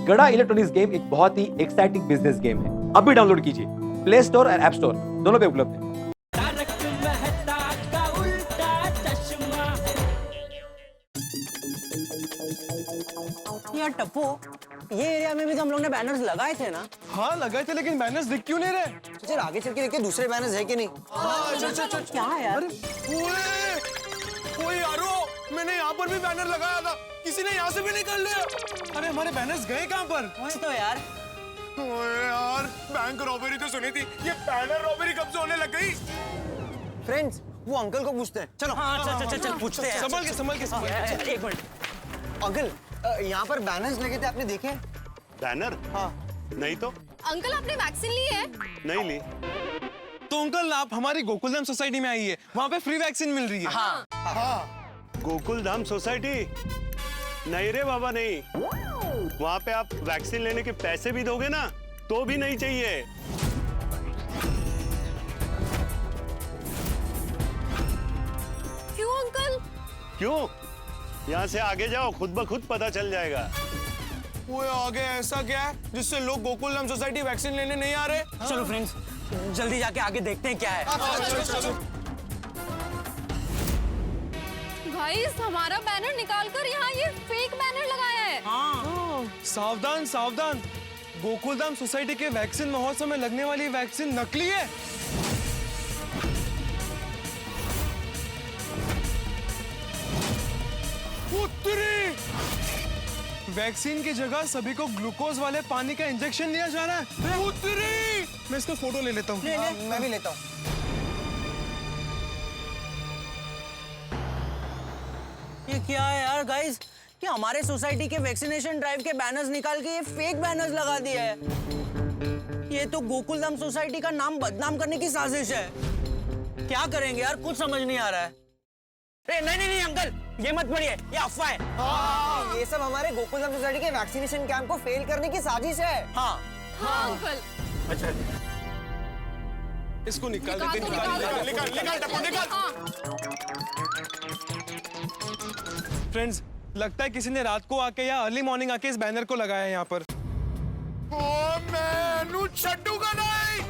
गड़ा electronics game एक बहुत ही एक्साइटिंग बिजनेस गेम है। अभी डाउनलोड कीजिए, प्ले स्टोर और ऐप स्टोर दोनों पे उपलब्ध है। यार टप्पू, ये एरिया में भी तो हम लोग ने बैनर्स लगाए थे ना? हाँ लगाए थे, लेकिन बैनर्स दिख क्यों नहीं रहे? चल आगे चल के देखते दूसरे बैनर्स है कि नहीं। चल। क्या है यार? ओए यारो, मैंने यहाँ पर भी बैनर लगाया था, किसी ने यहाँ से भी निकाल लिया। अरे हमारे बैनर्स गए कहाँ पर? वही तो यार। ओए यार, बैंक रॉबरी तो सुनी थी, ये बैनर रॉबरी कब से होने लग गई? फ्रेंड्स, वो अंकल को पूछते हैं। चलो। हाँ, चल पूछते हैं। संभल के। एक मिनट। अंकल, यहाँ पर बैनर्स लगे थे, आपने देखे? बैनर? हाँ। नहीं तो। अंकल आपने वैक्सीन ली है? नहीं ली। तो अंकल आप हमारी गोकुलधाम सोसाइटी में आइए, वहाँ पे फ्री वैक्सीन मिल रही है। हाँ। गोकुलधाम सोसाइटी? नहीं रे बाबा, नहीं। वहाँ पे आप वैक्सीन लेने के पैसे भी दोगे ना, तो भी नहीं चाहिए। क्यों अंकल? क्यों? यहाँ से आगे जाओ, खुद ब खुद पता चल जाएगा। वो आगे ऐसा क्या है जिससे लोग गोकुलधाम सोसाइटी वैक्सीन लेने नहीं आ रहे? चलो फ्रेंड्स, जल्दी जाके आगे देखते हैं क्या है। चलो। गाइस, हमारा बैनर निकालकर यहाँ ये फेक बैनर लगाया है। सावधान सावधान, गोकुलधाम सोसाइटी के वैक्सीन महोत्सव में लगने वाली वैक्सीन नकली है। वैक्सीन की जगह सभी को ग्लूकोज वाले पानी का इंजेक्शन दिया जा रहा है। मैं इसका फोटो ले लेता हूँ। मैं भी लेता हूँ। ये क्या है यार गाइस, कि हमारे सोसाइटी के वैक्सीनेशन ड्राइव के बैनर्स निकाल के ये फेक बैनर्स लगा दिए हैं। ये तो गोकुलधाम सोसाइटी का नाम बदनाम करने की साजिश है। क्या करेंगे यार, कुछ समझ नहीं आ रहा है। नहीं अंकल, ये मत पढ़िए, ये अफवाह है। ये सब हमारे गोकुलधाम सोसाइटी के वैक्सीनेशन कैंप को फेल करने की साजिश है। हाँ अंकल। अच्छा, इसको निकाल दे। निकाल। फ्रेंड्स, लगता है किसी ने रात को आके या अर्ली मॉर्निंग आके इस बैनर को लगाया है यहाँ पर। मैनू छड्डू का नहीं।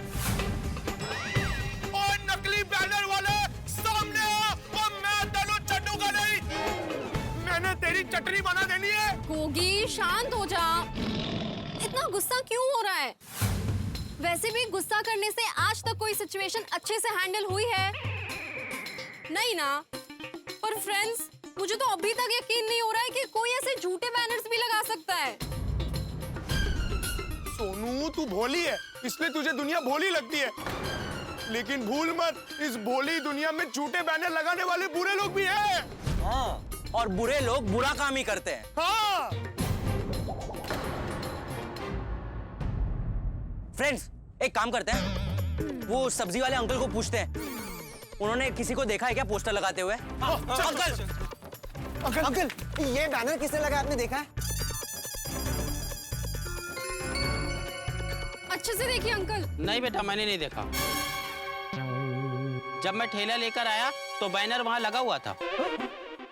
और नकली बैनर वाले सामने आ, और मैं तेनू छड्डू का नहीं। मैंने तेरी चटनी बना देनी है। गोगी, शांत हो जा। इतना गुस्सा क्यों हो रहा है? वैसे भी गुस्सा करने से आज तक कोई सिचुएशन अच्छे से हैंडल हुई है नहीं ना? पर फ्रेंड्स, मुझे तो अभी तक यकीन नहीं हो रहा है कि कोई ऐसे झूठे बैनर्स भी लगा सकता है। सोनू, तू भोली है, इसलिए तुझे दुनिया भोली लगती है। लेकिन भूल मत, इस भोली दुनिया में झूठे बैनर लगाने वाले बुरे लोग भी हैं। हाँ, और बुरे लोग बुरा काम ही करते हैं। हाँ। फ्रेंड्स, एक काम करते हैं, वो सब्जी वाले अंकल को पूछते हैं, उन्होंने किसी को देखा है क्या पोस्टर लगाते हुए? अंकल, ये बैनर किसने लगाया, आपने देखा है? अच्छे से देखिए अंकल। नहीं बेटा, मैंने नहीं देखा। जब मैं ठेला लेकर आया तो बैनर वहाँ लगा हुआ था।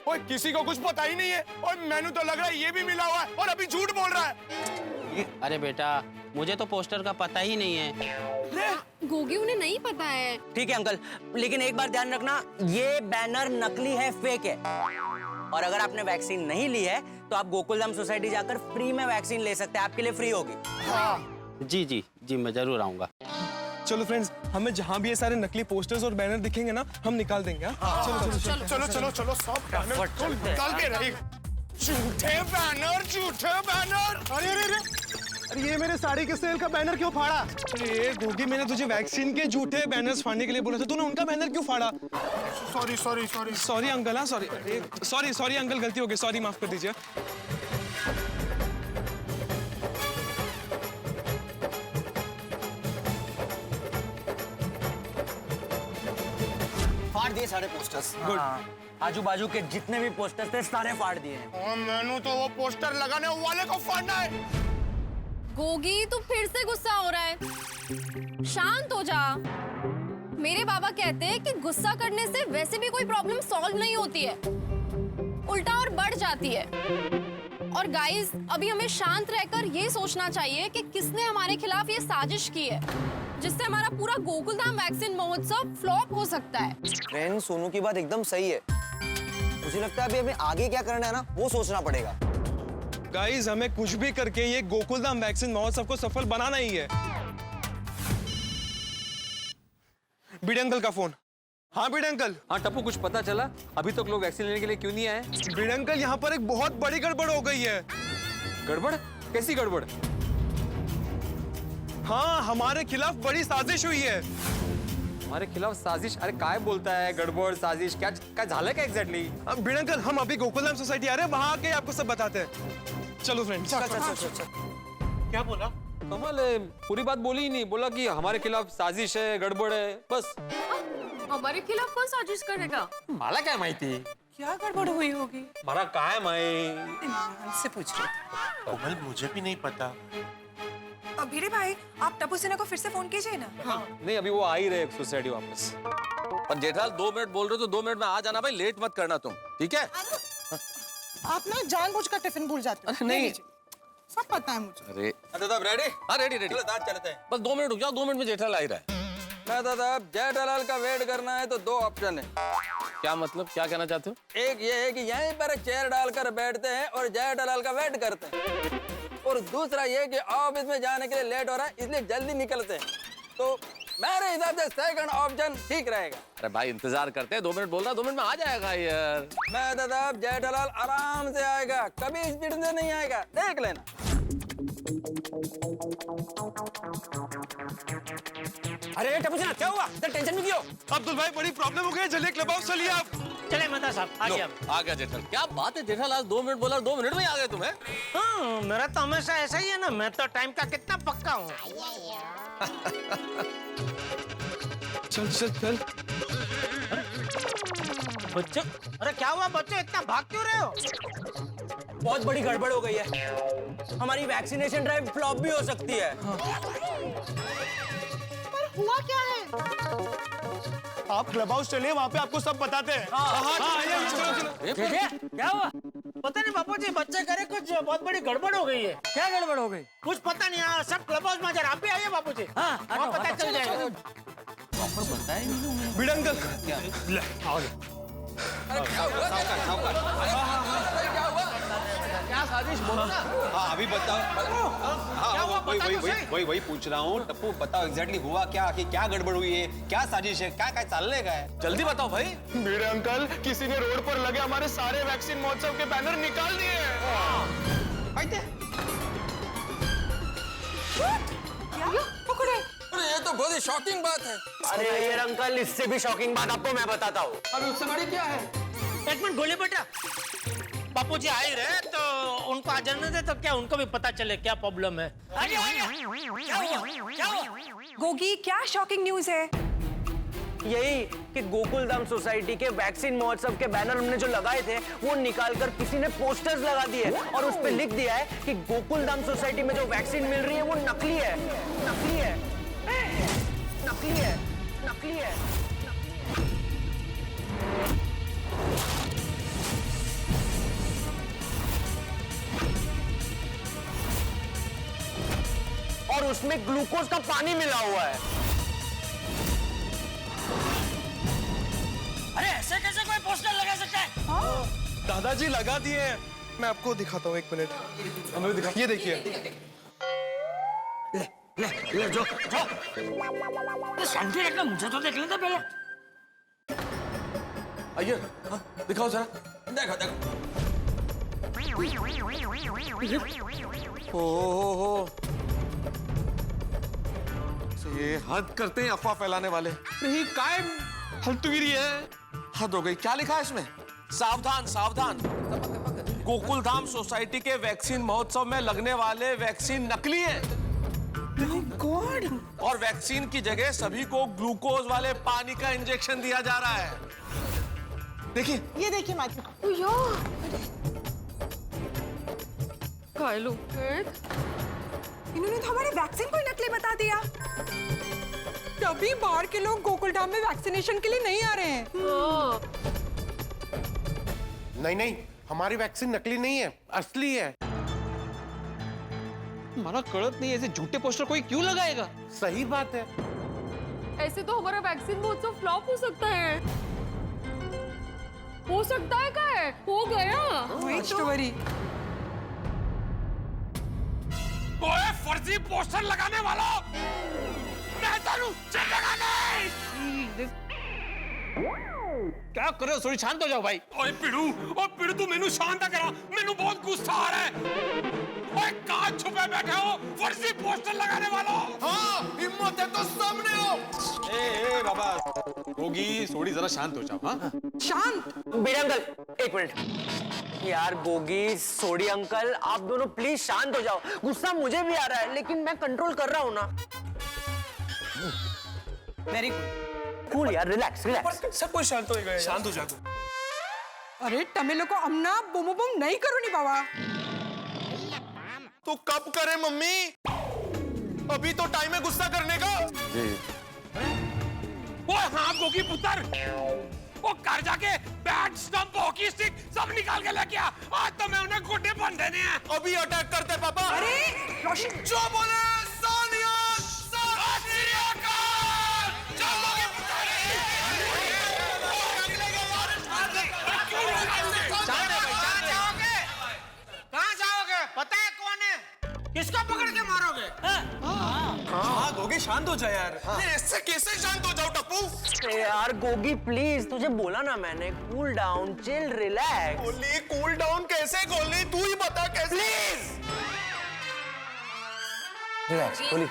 ओए, किसी को कुछ पता ही नहीं है, और मैंने तो लग रहा है ये भी मिला हुआ है और अभी झूठ बोल रहा है। अरे बेटा, मुझे तो पोस्टर का पता ही नहीं है। गोगी, उन्हें नहीं पता है। ठीक है अंकल, लेकिन एक बार ध्यान रखना, ये बैनर नकली है, फेक है। और अगर आपने वैक्सीन नहीं ली है तो आप गोकुलधाम सोसाइटी जाकर फ्री में वैक्सीन ले सकते हैं, आपके लिए फ्री होगी। जी, मैं जरूर आऊंगा। चलो फ्रेंड्स, हमें जहाँ भी ये सारे नकली पोस्टर्स और बैनर दिखेंगे ना, हम निकाल देंगे। चलो सब बैनर को निकाल के रहेगा। झूठे बैनर। अरे ये मेरे साड़ी के सेल का बैनर क्यों फाड़ा? अरे गोगी, मैंने तुझे वैक्सीन के झूठे बैनर्स फाड़ने के लिए बोला था, तूने उनका बैनर क्यों फाड़ा? Sorry uncle. हाँ सॉरी अंकल, गलती हो गई, सॉरी, माफ कर दीजिए। फाड़ दिए सारे पोस्टर्स। गुड। आजू बाजू के जितने भी पोस्टर्स थे सारे फाड़ दिए हैं। मैंने तो वो पोस्टर लगाने वाले को फाड़ना है। गोगी, तू फिर से गुस्सा हो रहा है। शांत हो जा। मेरे बाबा कहते हैं कि गुस्सा करने से वैसे भी कोई प्रॉब्लम सॉल्व नहीं होती है, उल्टा और बढ़ जाती है। और गाइस, अभी हमें शांत रहकर ये सोचना चाहिए कि किसने हमारे खिलाफ ये साजिश की है, जिससे हमारा पूरा गोकुलधाम वैक्सीन महोत्सव फ्लॉप हो सकता है। फ्रेंड, सोनू की बात एकदम सही है। मुझे लगता है अभी हमें आगे क्या करना है ना, वो सोचना पड़ेगा। गाइस, हमें कुछ भी करके ये गोकुलधाम वैक्सीन महोत्सव को सफल बनाना ही है। बीडे अंकल का फोन। हाँ बीडे अंकल। हाँ टप्पू, कुछ पता चला? अभी तक लोग वैक्सीन लेने के लिए क्यों नहीं आए? बीडे अंकल, यहाँ पर एक बहुत बड़ी गड़बड़ हो गई है। गड़बड़? कैसी गड़बड़? हाँ, हमारे खिलाफ बड़ी साजिश हुई है। हमारे खिलाफ साजिश? अरे काय बोलता है? गड़बड़, साजिश, क्या क्या झालं क्या एग्जैक्टली? बीडे अंकल, हम अभी गोकुलधाम सोसाइटी आ रहे हैं, वहां आके आपको सब बताते हैं। चलो फ्रेंड्स। क्या बोला? कमल पूरी बात बोली ही नहीं, बोला कि हमारे खिलाफ साजिश है, गड़बड़ है, बस। हमारे खिलाफ कौन साजिश करेगा? मला काय माहिती? क्या गड़बड़ हुई होगी? मला काय माहिती? इमरान से पूछ रहे थे। कोमल, मुझे भी नहीं पता। भिड़े भाई, आप टप्पू सिन्हा को फिर से फोन कीजिए ना। नहीं, अभी वो आ ही रहे सोसाइटी वापस। पर जेठालाल 2 मिनट बोल रहे हो तो 2 मिनट में आ जाना भाई, लेट मत करना तुम, ठीक है? आप ना जानबूझकर टिफिन भूल जाते हो। नहीं। सब पता है मुझे। अरे दादा रेडी? हाँ रेडी रेडी, चलते हैं। बस 2 मिनट रुक जाओ, 2 मिनट में जेठालाल आ ही रहा है। मैं दादा, जेठालाल का वेट करना है तो 2 ऑप्शन है। क्या मतलब, क्या कहना चाहते हो? एक ये है कि यहीं पर चेयर डालकर बैठते हैं और जेठालाल का वेट करते हैं, और दूसरा ये कि ऑफिस में जाने के लिए लेट हो रहा है इसलिए जल्दी निकलते हैं। तो मेरे हिसाब से सेकंड ऑप्शन ठीक रहेगा। अरे भाई इंतजार करते हैं, 2 मिनट बोल रहा, 2 मिनट में आ जाएगा यार। मैं दादा, जेठालाल आराम से आएगा, कभी स्पीड से नहीं आएगा, देख लेना। अरे टप्पू सिन्हा, क्या हुआ? इतना टेंशन में क्यों? अब्दुल भाई, बड़ी प्रॉब्लम हो गई है, चलिए क्लब हाउस चलिए आप। चले मता साहब, आ गया। आ गया जेठालाल। क्या बात है जेठालाल, 2 मिनट बोला, 2 मिनट में ही आ गए तुम्हें? हाँ, मेरा तो हमेशा ऐसा ही है ना, मैं तो टाइम का कितना पक्का हूँ। चल चल चल। बच्चों, अरे क्या हुआ बच्चों, इतना भाग क्यों रहे हो? बहुत बड़ी गड़बड़ हो गई है। हमारी वैक्सीनेशन ड्राइव फ्लॉप भी हो सकती है। पर हुआ क्या है? आप क्लब हाउस चलिए, वहाँ पे आपको सब बताते हैं। चलो चलो। क्या हुआ? पता नहीं बापू जी, बच्चे करे कुछ बहुत बड़ी गड़बड़ हो गई है। क्या गड़बड़ हो गई? कुछ पता नहीं यार, सब क्लब हाउस में आप भी आइए बापू जी। हाँ, पता चल जाएगा। बीडे अंकल, क्या साजिश बोलो ना। हाँ अभी बताओ। क्या हुआ, बता दो सही। वही पूछ रहा हूँ टप्पू, बताओ एग्जैक्टली हुआ क्या, कि क्या गड़बड़ हुई है, क्या साजिश है, क्या क्या चलने का है? जल्दी बताओ भाई। बीडे अंकल, किसी ने रोड पर लगे हमारे सारे वैक्सीन महोत्सव के बैनर निकाल दिए हैं। पकड़े। अरे ये तो बहुत ही शॉकिंग बात है। अरे यार अंकल, इससे भी शॉकिंग बात आपको मैं बताता हूँ। अभी उससे बड़ी क्या है? एक मिनट गोली बेटा, बापू जी आ ही रहे तो उनको आ जाने दे, तो क्या उनको भी पता चले क्या प्रॉब्लम है। आइए, आइए। क्या हुआ? क्या हुआ? गोगी, क्या शॉकिंग न्यूज है? यही कि गोकुलधाम सोसाइटी के वैक्सीन महोत्सव के बैनर हमने जो लगाए थे वो निकालकर किसी ने पोस्टर्स लगा दिए और उस पे लिख दिया है कि गोकुलधाम सोसाइटी में जो वैक्सीन मिल रही है वो नकली है, नकली है, नकली है, नकली है। और उसमें ग्लूकोज का पानी मिला हुआ है। अरे ऐसे कैसे कोई पोस्टर लगा सकता है? दादाजी लगा दिए हैं। मैं आपको दिखाता हूँ, 1 मिनट। हमें दिखा, ये देखिए। ले जो शांति रखना, मुझे तो देख लेते पहले। आइए, हाँ, दिखाओ जरा। देखो देखो। ओहो, ये हद करते हैं अफवाह फैलाने वाले। नहीं कायम हल्तुगिरी है, हद हो गई। क्या लिखा है इसमें? सावधान सावधान, गोकुलधाम सोसाइटी के वैक्सीन महोत्सव में लगने वाले वैक्सीन नकली है। गॉड। और वैक्सीन की जगह सभी को ग्लूकोज वाले पानी का इंजेक्शन दिया जा रहा है। देखिए, ये देखिए मात्र। इन्होंने तो हमारे वैक्सीन को ही नकली बता दिया। तभी बाहर के लोग गोकुलधाम में वैक्सीनेशन के लिए नहीं आ रहे हैं। नहीं नहीं, हमारी वैक्सीन नकली नहीं है, असली है। मला कळत नहीं ऐसे झूठे पोस्टर कोई क्यों लगाएगा? सही बात है। ऐसे तो हमारा वैक्सीन महोत्सव फ्लॉप हो सकता है। हो सकता है क्या है? हो गया। Not to worry. ओए फर्जी पोस्टर लगाने वाला, मैं तेनू चलेगा नहीं। क्या कर रहे हो? थोड़ी शांत हो जाओ भाई। ओए पिड़ू तू मेनू शांत करा, मेनू बहुत गुस्सा आ रहा है। ओए कहां छुपे बैठे हो फर्जी पोस्टर लगाने वालों? हाँ, हिम्मत है तो सामने हो। ए बाबा, गोगी थोड़ी जरा शांत हो जाओ। हाँ शांत। बेटा अंकल, एक मिनट। यार गोगी, सोडी अंकल, आप दोनों प्लीज शांत हो जाओ। गुस्सा मुझे भी आ रहा है, लेकिन मैं कंट्रोल कर रहा हूँ ना। Very good. कूल यार, रिलैक्स रिलैक्स। सब कुछ शांत हो गया। शांत हो जाओ। अरे तमिल को अमना बुम बुम नहीं करो नी बाबा। तो कब करे मम्मी? अभी तो टाइम है गुस्सा करने का। ओए हाँ गोगी पुत्र, वो घर जाके बैट, स्टंप, हॉकी स्टिक सब निकाल के लेके आ। आज तो मैं उन्हें गुड्डे बन देने हैं। अभी अटैक करते पापा। अरे रोशन, जो बोले सानिया। कहाँ जाओगे? पता है कौन है? किसको पकड़ के मारोगे? हाँ गोगी शांत हो जाए यार। ऐसे कैसे शांत हो जाओ टप्पू? यार गोगी प्लीज, तुझे बोला ना मैंने, कूल डाउन, चिल, रिलैक्स। गोली कूल डाउन कैसे? गोली तू ही बता कैसे? प्लीज रिलैक्स गोली।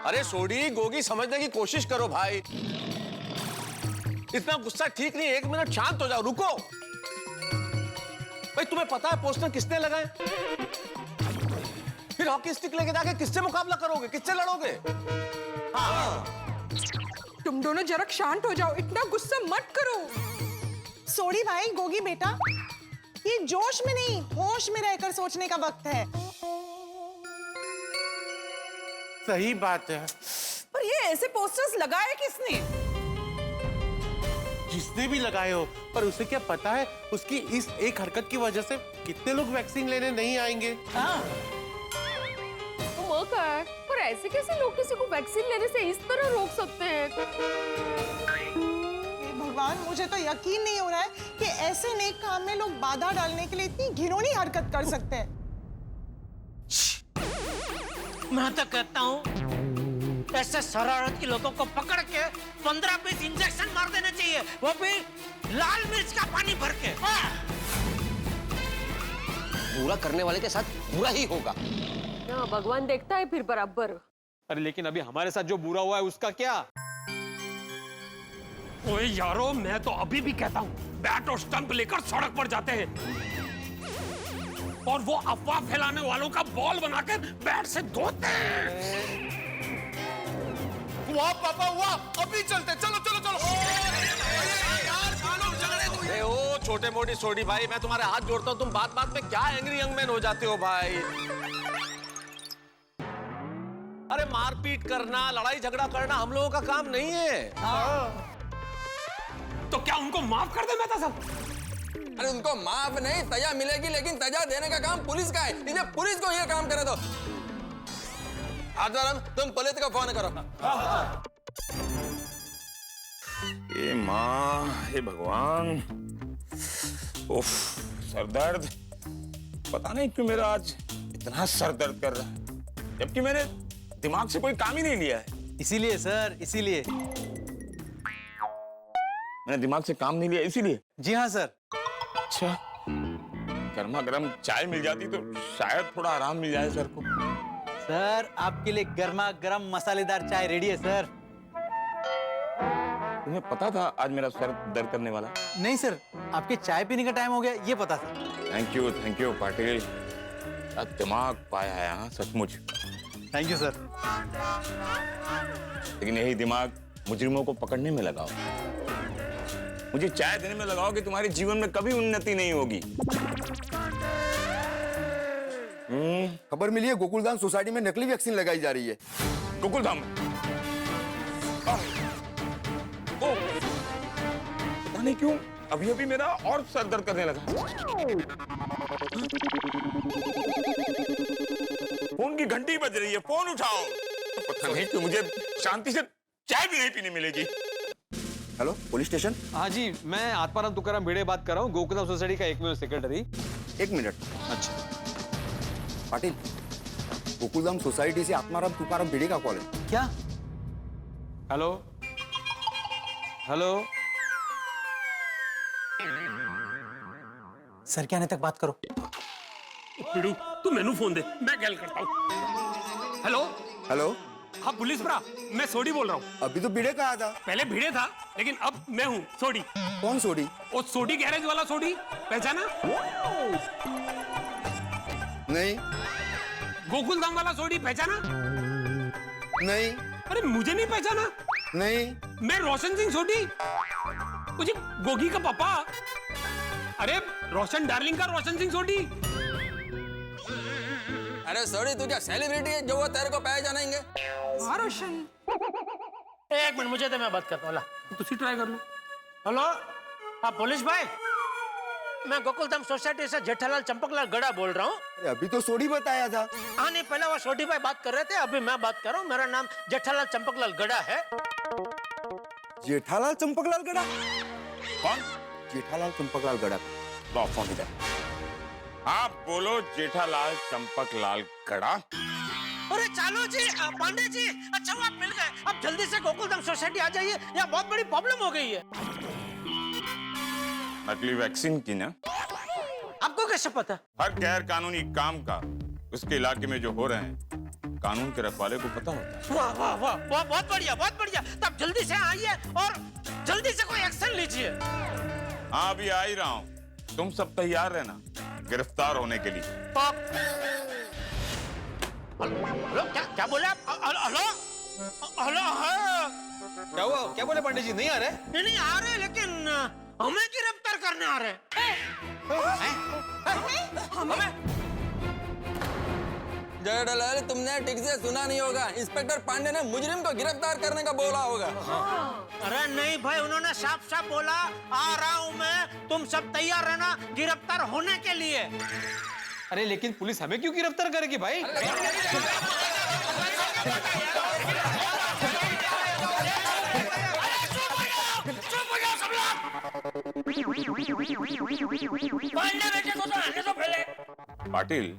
अरे सोडी, गोगी समझने की कोशिश करो भाई। इतना गुस्सा ठीक नहीं, 1 मिनट शांत हो जाओ, रुको। भाई तुम्हें पता है पोस्टर किसने लगाए? फिर हॉकी स्टिक लेके जाके किससे मुकाबला करोगे, किससे लड़ोगे? तुम दोनों जरा शांत हो जाओ, इतना गुस्सा मत करो। सोडी भाई, गोगी बेटा, ये जोश में नहीं होश में रहकर सोचने का वक्त है। सही बात है। पर ये ऐसे पोस्टर्स लगाए किसने? जिसने भी लगाए हो, पर उसे क्या पता है उसकी इस एक हरकत की वजह से कितने लोग वैक्सीन लेने नहीं आएंगे। पर ऐसे कैसे लोग किसी को वैक्सीन लेने से इस तरह रोक सकते हैं? हे भगवान, मुझे तो यकीन नहीं हो रहा है कि ऐसे नेक काम में लोग बाधा डालने के लिए इतनी घिनौनी हरकत कर सकते हैं। मैं तो कहता हूँ ऐसे शरारती लोगों को पकड़ के 15-20 इंजेक्शन मार देने चाहिए, वो भी लाल मिर्च का पानी भर के। बुरा करने वाले के साथ बुरा ही होगा। हाँ, भगवान देखता है फिर बराबर। अरे लेकिन अभी हमारे साथ जो बुरा हुआ है उसका क्या? ओए यारो, मैं तो अभी भी कहता हूँ बैट और स्टंप लेकर सड़क पर जाते हैं और वो अफवाह फैलाने वालों का बॉल बनाकर बैट से धोते हैं। वाह पापा वाह, अभी चलते। चलो चलो चलो। अरे ओ छोटे मोटी सोडी भाई, मैं तुम्हारे हाथ जोड़ता हूँ, तुम बात बात में क्या एंग्री यंग मैन हो जाते हो भाई। अरे मारपीट करना, लड़ाई झगड़ा करना हम लोगों का काम नहीं है। तो क्या उनको माफ कर दे मेहता साहब? अरे उनको माफ नहीं, सजा मिलेगी, लेकिन सजा देने का काम पुलिस का है, इसलिए पुलिस को ये काम करे दो। आजाराम, तुम पुलिस को फोन करो। ये माँ, हे भगवान, उफ, सर दर्द। पता नहीं क्यों मेरा आज इतना सर दर्द कर रहा है, जबकि मैंने दिमाग से कोई काम ही नहीं लिया है। इसीलिए सर, इसीलिए। मैंने दिमाग से काम नहीं लिया इसीलिए? जी हाँ सर। अच्छा, गर्मा गर्म चाय मिल जाती तो शायद थोड़ा आराम मिल जाए सर को। सर आपके लिए गर्मा गर्म मसालेदार चाय रेडी है सर। तुम्हें पता था आज मेरा सर दर्द करने वाला? नहीं सर, आपके चाय पीने का टाइम हो गया ये पता था। थैंक यू पाटिल, दिमाग पाया है हाँ सचमुच। Thank you sir. लेकिन यही दिमाग मुजरिमों को पकड़ने में लगाओ, मुझे चाय देने में लगाओ कि तुम्हारे जीवन में कभी उन्नति नहीं होगी। खबर मिली है गोकुलधाम सोसाइटी में नकली वैक्सीन लगाई जा रही है। गोकुलधाम? पता नहीं क्यों अभी अभी मेरा और सर दर्द करने लगा। फोन की घंटी बज रही है, फोन उठाओ। पता नहीं कि मुझे शांति से चाय भी नहीं पीने मिलेगी। Hello, police station. हाँ जी, मैं आत्माराम तुकाराम भिड़े बात कर रहा हूँ, गोकुलधाम सोसाइटी का एकमेव सेक्रेटरी। 1 मिनट। अच्छा पाटिल, गोकुलधाम सोसाइटी से आत्माराम तुकाराम भिड़े का कॉल है। क्या? हेलो हेलो, सर के आने तक बात करो। पिड़ू तू मेनू फोन दे, मैं गैल करता हूँ। हेलो हेलो, हाँ पुलिस ब्रा, मैं सोडी बोल रहा हूँ। अभी तो भिड़े कहा था। पहले भिड़े था, लेकिन अब मैं हूँ सोडी। कौन सोडी? वो सोडी गैरेज वाला सोडी, पहचाना? नहीं। गोकुलधाम वाला सोडी, पहचाना? नहीं। अरे मुझे नहीं पहचाना? नहीं। मैं रोशन सिंह सोडी, मुझे गोगी का पापा। अरे रोशन डार्लिंग का रोशन सिंह सोडी। अरे सॉरी, तू क्या सेलिब्रिटी है जो वो तेरे को पहचानेंगे? हाँ रोशन। एक मिनट मुझे तो, मैं बात करता हूँ। तुसी ट्राई कर लो। हेलो, हाँ पुलिस भाई, मैं गोकुलधाम सोसाइटी से जेठालाल चंपकलाल गड़ा बोल रहा हूँ। अरे अभी तो सोडी बताया था। हाँ नहीं, पहले वो छोटी भाई बात कर रहे थे, अभी मैं बात कर रहा हूँ। मेरा नाम जेठालाल चंपकलाल गड़ा है। जेठालाल चंपकलाल गड़ा? कौन? जेठालाल चंपकलाल गड़ा। लो फोन इधर। हाँ बोलो, जेठालाल चंपकलाल गड़ा। अरे चालू जी, पांडे जी, अच्छा वो आप मिल गए। अब जल्दी से गोकुलधाम सोसाइटी आ जाइए, यहाँ बहुत बड़ी प्रॉब्लम हो गई है। नकली वैक्सीन की ना? आपको कैसे पता? हर गैर कानूनी काम का उसके इलाके में जो हो रहे हैं, कानून के रखवाले को पता होता है। वाह वाह वाह वाह, बहुत बढ़िया बहुत बढ़िया। तब जल्दी से आइए और जल्दी से कोई एक्शन लीजिए। हाँ अभी आ ही रहा हूँ, तुम सब तैयार रहना गिरफ्तार होने के लिए। हेलो, क्या बोले आप? हेलो हेलो, हाँ क्या हुआ? क्या बोले पांडे जी? नहीं आ रहे? नहीं आ रहे, लेकिन हमें गिरफ्तार करने आ रहे हमें? जेठालाल, तुमने ठीक से सुना नहीं होगा। इंस्पेक्टर पांडे ने मुजरिम को गिरफ्तार करने का बोला होगा। अरे नहीं भाई, उन्होंने साफ साफ बोला आ रहा हूं मैं, तुम सब तैयार रहना गिरफ्तार होने के लिए। अरे लेकिन पुलिस हमें क्यों गिरफ्तार करेगी भाई? पाटिल,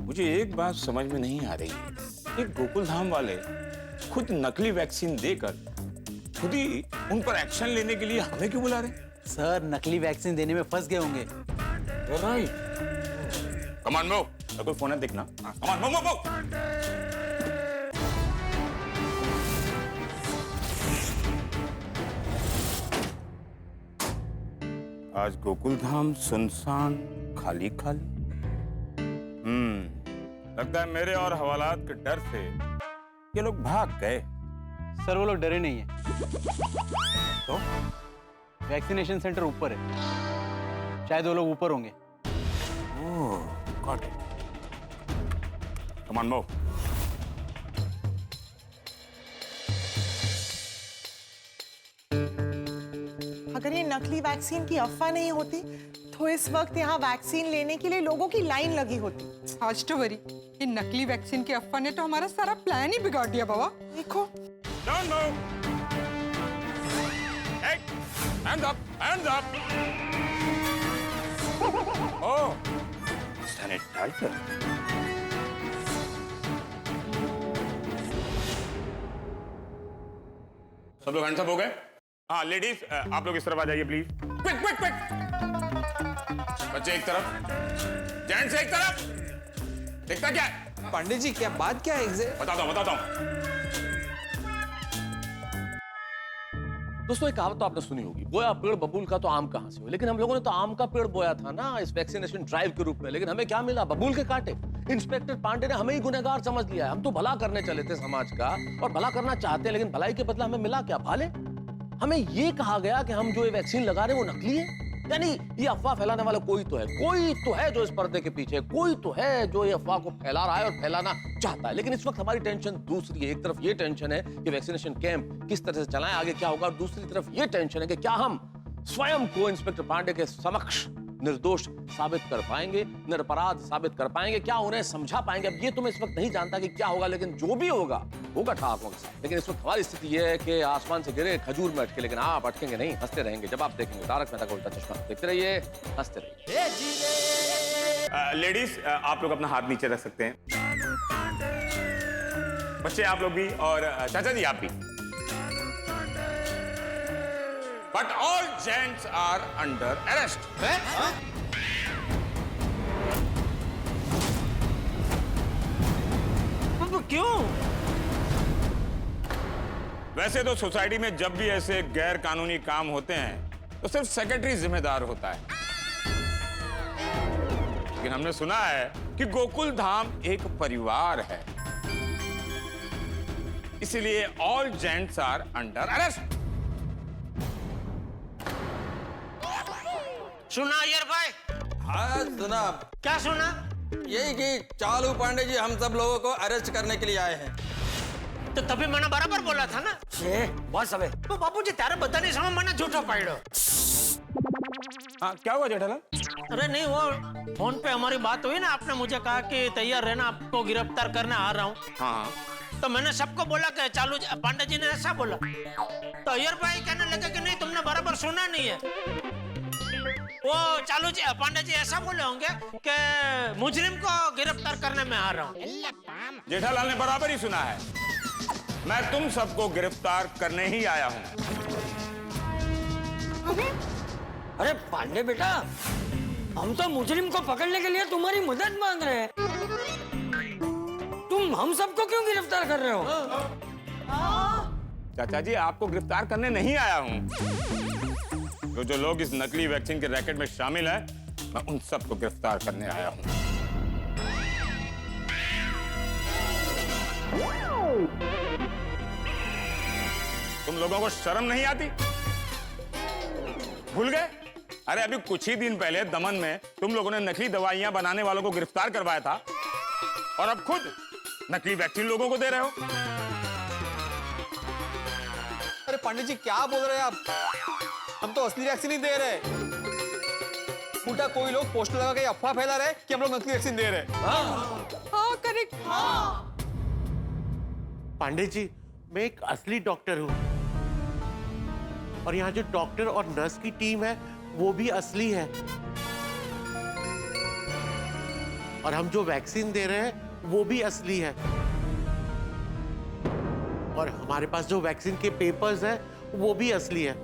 मुझे एक बात समझ में नहीं आ रही है कि गोकुलधाम वाले खुद नकली वैक्सीन देकर खुद ही उन पर एक्शन लेने के लिए हमें क्यों बुला रहे? सर नकली वैक्सीन देने में फंस गए होंगे। कमान मूव, कोई फोन है देखना। कमान मूव मूव मूव। आज गोकुलधाम सुनसान खाली खाली। लगता है मेरे और हवालात के डर से ये लोग भाग गए। सर वो लोग डरे नहीं है। तो वैक्सीनेशन सेंटर ऊपर है, शायद वो लोग ऊपर होंगे। Got it. Come on, move. अगर ये नकली वैक्सीन की अफवाह नहीं होती तो इस वक्त यहाँ वैक्सीन लेने के लिए लोगों की लाइन लगी होती। आज तो वरी, ये नकली वैक्सीन की अफवाह ने तो हमारा सारा प्लान ही बिगाड़ दिया बाबा। देखो। Don't move. Hey, hands up, hands up. Oh, sanitizer. सब लोग हैंड्स अप हो गए? हाँ लेडीज, आप लोग इस तरफ आ जाइए प्लीज। Quick quick quick. बच्चे एक तरफ, जेंट्स एक तरफ। देखता क्या है? पांडे जी क्या बात क्या है? बताता हूँ। दोस्तों एक कहावत तो आपने सुनी होगी, बोया पेड़ बबूल का तो आम कहां से हो। लेकिन हम लोगों ने तो आम का पेड़ बोया था ना इस वैक्सीनेशन ड्राइव के रूप में, लेकिन हमें क्या मिला? बबूल के कांटे। इंस्पेक्टर पांडे ने हमें ही गुनहगार समझ लिया है। हम तो भला करने चले थे समाज का, और भला करना चाहते हैं, लेकिन भलाई के बदला हमें मिला क्या? भाले। हमें ये कहा गया कि हम जो ये वैक्सीन लगा रहे हैं वो नकली है। यानी ये अफवाह फैलाने वाला कोई तो है जो इस पर्दे के पीछे, कोई तो है जो ये अफवाह को फैला रहा है और फैलाना चाहता है। लेकिन इस वक्त हमारी टेंशन दूसरी है। एक तरफ ये टेंशन है कि वैक्सीनेशन कैंप किस तरह से चलाएं, आगे क्या होगा, और दूसरी तरफ ये टेंशन है कि क्या हम स्वयं को इंस्पेक्टर पांडे के समक्ष निर्दोष साबित कर पाएंगे, निरपराध साबित कर पाएंगे, क्या उन्हें समझा पाएंगे। अब ये तो मैं इस वक्त नहीं जानता कि क्या होगा, लेकिन जो भी होगा होगा ठहाकों के साथ। लेकिन इस वक्त हमारी स्थिति ये है कि आसमान से गिरे खजूर में अटके, लेकिन आप अटकेंगे नहीं, हंसते रहेंगे। जब आप देखेंगे तारक मेहता का उल्टा चश्मा, देखते रहिए, हंसते रहिए। लेडीज आप लोग अपना हाथ नीचे रख सकते हैं, बच्चे आप लोग भी, और चाचा जी आप भी। But all gents are under arrest. क्यों? वैसे तो सोसाइटी में जब भी ऐसे गैर कानूनी काम होते हैं तो सिर्फ सेक्रेटरी जिम्मेदार होता है, लेकिन हमने सुना है कि गोकुल धाम एक परिवार है, इसलिए all gents are under arrest. सुना अय्यर भाई? हाँ सुना। क्या सुना? यही कि चालू पांडे जी हम सब लोगों को अरेस्ट करने के लिए आए हैं। तो तभी मैंने बराबर बोला था ना। बस अबे तो बापूजी तारे बताने समय मैंने झूठा पाड़ो। हाँ क्या हुआ जेठालाल? अरे नहीं, वो फोन पे हमारी बात हुई ना, आपने मुझे कहा कि तैयार रहना, आपको गिरफ्तार करने आ रहा हूँ। हाँ तो मैंने सबको बोला कि चालू पांडे जी ने ऐसा बोला, तो अय्यर भाई कहने लगे कि नहीं तुमने बराबर सुना नहीं है। वो चालू जी पांडे जी ऐसा बोले होंगे कि मुजरिम को गिरफ्तार करने में आ रहा हूँ। जेठालाल ने बराबर ही सुना है, मैं तुम सबको गिरफ्तार करने ही आया हूँ। अरे पांडे बेटा, हम तो मुजरिम को पकड़ने के लिए तुम्हारी मदद मांग रहे हैं, तुम हम सबको क्यों गिरफ्तार कर रहे हो? चाचा जी आपको गिरफ्तार करने नहीं आया हूँ, जो लोग इस नकली वैक्सीन के रैकेट में शामिल हैं, मैं उन सबको गिरफ्तार करने आया हूँ। तुम लोगों को शर्म नहीं आती? भूल गए? अरे अभी कुछ ही दिन पहले दमन में तुम लोगों ने नकली दवाइयां बनाने वालों को गिरफ्तार करवाया था, और अब खुद नकली वैक्सीन लोगों को दे रहे हो। अरे पंडित जी क्या बोल रहे हैं आप? हम तो असली वैक्सीन ही दे रहे हैं। उल्टा कोई लोग पोस्टर लगा के अफवाह फैला रहे कि हम लोग नकली वैक्सीन दे रहे हैं। हाँ करेक्ट। हाँ पांडे जी, मैं एक असली डॉक्टर हूँ, और यहाँ जो डॉक्टर और नर्स की टीम है वो भी असली है, और हम जो वैक्सीन दे रहे हैं वो भी असली है, और हमारे पास जो वैक्सीन के पेपर्स हैं वो भी असली है।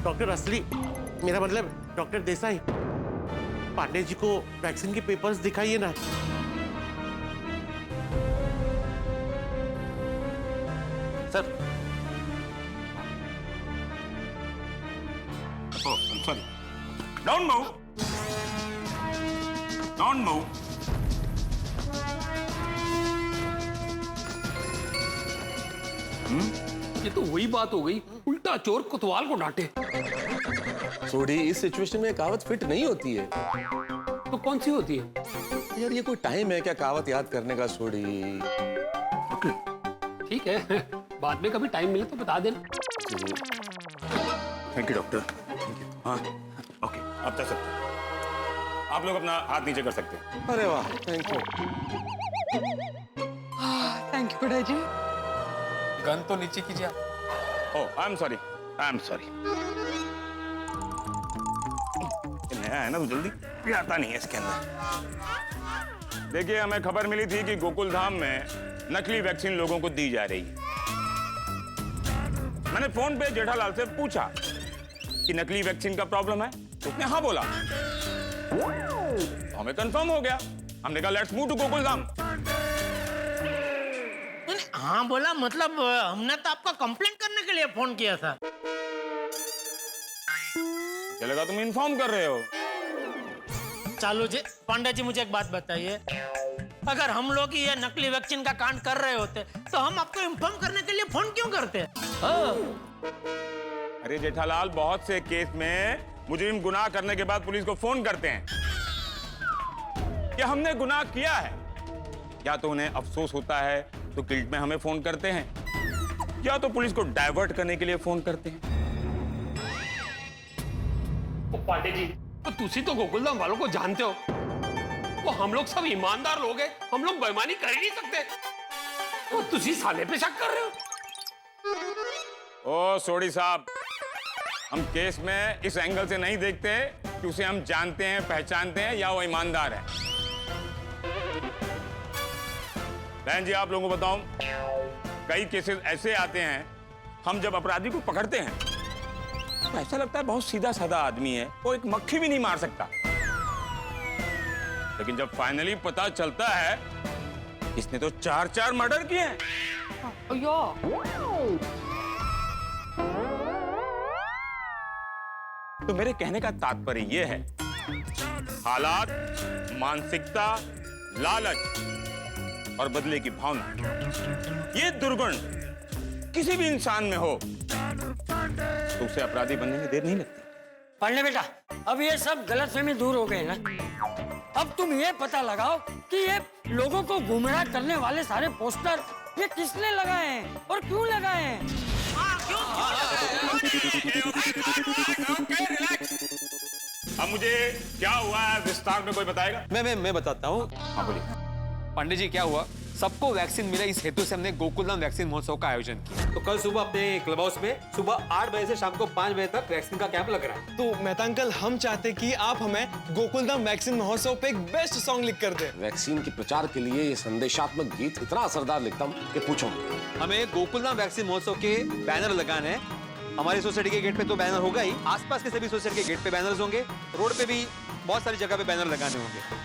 डॉक्टर असली, मेरा मतलब डॉक्टर देसाई, पांडे जी को वैक्सीन के पेपर्स दिखाइए ना। Sir sorry, don't move, don't move. ये तो वही बात हो गई, उल्टा चोर कोतवाल को डांटे। सोडी, इस सिचुएशन में कहावत फिट नहीं होती है। तो कौन सी होती है? यार ये कोई टाइम है क्या कहावत याद करने का सोडी? ठीक है, बाद में कभी टाइम मिले तो बता देना। Thank you doctor. हाँ ओके, अब जा सकते हैं। आप लोग अपना हाथ नीचे कर सकते हैं। अरे वाह, थैंक यू। थैंक यू बड़ा जी। गन तो नीचे कीजिए। Oh I am sorry, I am sorry. नया है ना तो जल्दी आता नहीं है इसके अंदर। देखिए हमें खबर मिली थी कि गोकुल धाम में नकली वैक्सीन लोगों को दी जा रही है। मैंने फोन पे जेठालाल से पूछा कि नकली वैक्सीन का प्रॉब्लम है, तो उसने हाँ बोला, तो हमें कंफर्म हो गया। हमने कहा let's move to Gokul Dham. हाँ बोला मतलब हमने तो आपका कंप्लेंट करने के लिए फोन किया था। चलेगा, तुम इन्फॉर्म कर रहे हो। चालू जी, पांडे जी मुझे एक बात बताइए, अगर हम लोग ये नकली वैक्सीन का कांड कर रहे होते तो हम आपको इन्फॉर्म करने के लिए फोन क्यों करते? हाँ। अरे जेठालाल, बहुत से केस में मुजरिम गुनाह करने के बाद पुलिस को फोन करते हैं कि हमने गुनाह किया है, या तो उन्हें अफसोस होता है तो गिल्ट में हमें फोन करते हैं, या तो पुलिस को डाइवर्ट करने के लिए फोन करते हैं। पांडे जी तो तुसी तो गोकुलधाम वालों को जानते हो, वो हम लोग सब ईमानदार लोग हैं, हम लोग बेईमानी कर ही नहीं सकते। वो तुसी साले पे शक कर रहे हो? ओ सोडी साहब, हम केस में इस एंगल से नहीं देखते कि उसे हम जानते हैं, पहचानते हैं या वो ईमानदार है। बहन जी, आप लोगों को बताऊं, कई केसेस ऐसे आते हैं, हम जब अपराधी को पकड़ते हैं तो ऐसा लगता है बहुत सीधा साधा आदमी है, वो एक मक्खी भी नहीं मार सकता। लेकिन जब फाइनली पता चलता है इसने तो 4 मर्डर किए हैं। तो मेरे कहने का तात्पर्य यह है, हालात, मानसिकता, लालच और बदले की भावना, ये दुर्गुण किसी भी इंसान में हो तो उसे अपराधी बनने में देर नहीं लगती। पांडे बेटा, अब ये सब गलतफहमी दूर हो गए ना। अब तुम ये पता लगाओ कि ये लोगों को गुमराह करने वाले सारे पोस्टर ये किसने लगाए हैं और क्यों लगाए हैं। अब मुझे क्या हुआ है विस्तार में कोई बताएगा? मैं बताता हूँ। हाँ बोलिए। पांडे जी, क्या हुआ, सबको वैक्सीन मिला, इस हेतु से हमने गोकुलधाम वैक्सीन महोत्सव का आयोजन किया। तो कल सुबह अपने क्लब हाउस में सुबह 8 बजे से शाम को 5 बजे तक वैक्सीन का कैंप लग रहा है। तो मेहता अंकल, हम चाहते कि आप हमें गोकुलधाम वैक्सीन महोत्सव पे एक बेस्ट सॉन्ग लिख कर दें। वैक्सीन के प्रचार के लिए ये संदेशात्मक गीत इतना असरदार लिखता हूँ कि पूछो। हमें गोकुलधाम वैक्सीन महोत्सव के बैनर लगाने हैं। हमारी सोसाइटी के गेट पे तो बैनर होगा ही, आसपास के सभी सोसाइटी के गेट पे बैनर्स होंगे, रोड पे भी बहुत सारी जगह पे बैनर लगाने होंगे।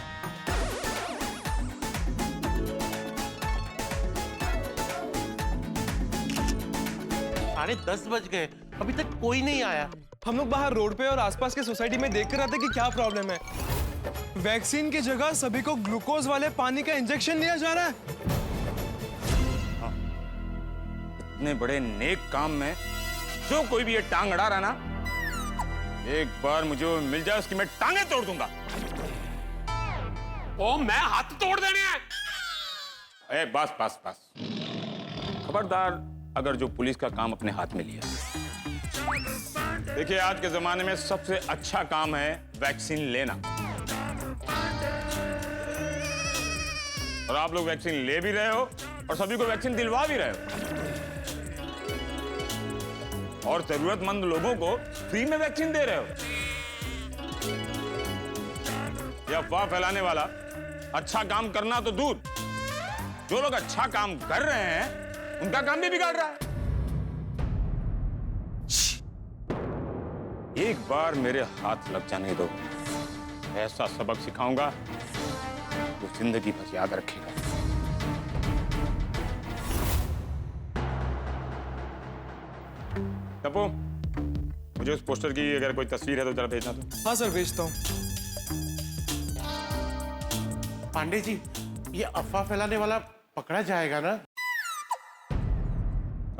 10:30 बज गए, अभी तक कोई नहीं आया। हम लोग बाहर रोड पे और आसपास के सोसाइटी में देख कर आते कि क्या प्रॉब्लम है। वैक्सीन की जगह सभी को ग्लूकोज वाले पानी का इंजेक्शन दिया जा रहा है। इतने बड़े नेक काम में जो कोई भी ये टांग अड़ा रहा ना, एक बार मुझे वो मिल जाए, उसकी मैं टांगे तोड़ दूंगा। ओ, मैं हाथ तोड़ देने हैं। ए, बस बस बस, खबरदार अगर जो पुलिस का काम अपने हाथ में लिया। देखिए, आज के जमाने में सबसे अच्छा काम है वैक्सीन लेना, और आप लोग वैक्सीन ले भी रहे हो और सभी को वैक्सीन दिलवा भी रहे हो, और जरूरतमंद लोगों को फ्री में वैक्सीन दे रहे हो। यह अफवाह फैलाने वाला अच्छा काम करना तो दूर, जो लोग अच्छा काम कर रहे हैं उनका काम भी बिगाड़ रहा है। एक बार मेरे हाथ लग जाने दो, ऐसा सबक सिखाऊंगा जो जिंदगी भर याद रखेगा। तपो, मुझे उस पोस्टर की अगर कोई तस्वीर है तो जरा भेजना तो। हाँ सर, भेजता हूँ। पांडे जी, ये अफवाह फैलाने वाला पकड़ा जाएगा ना?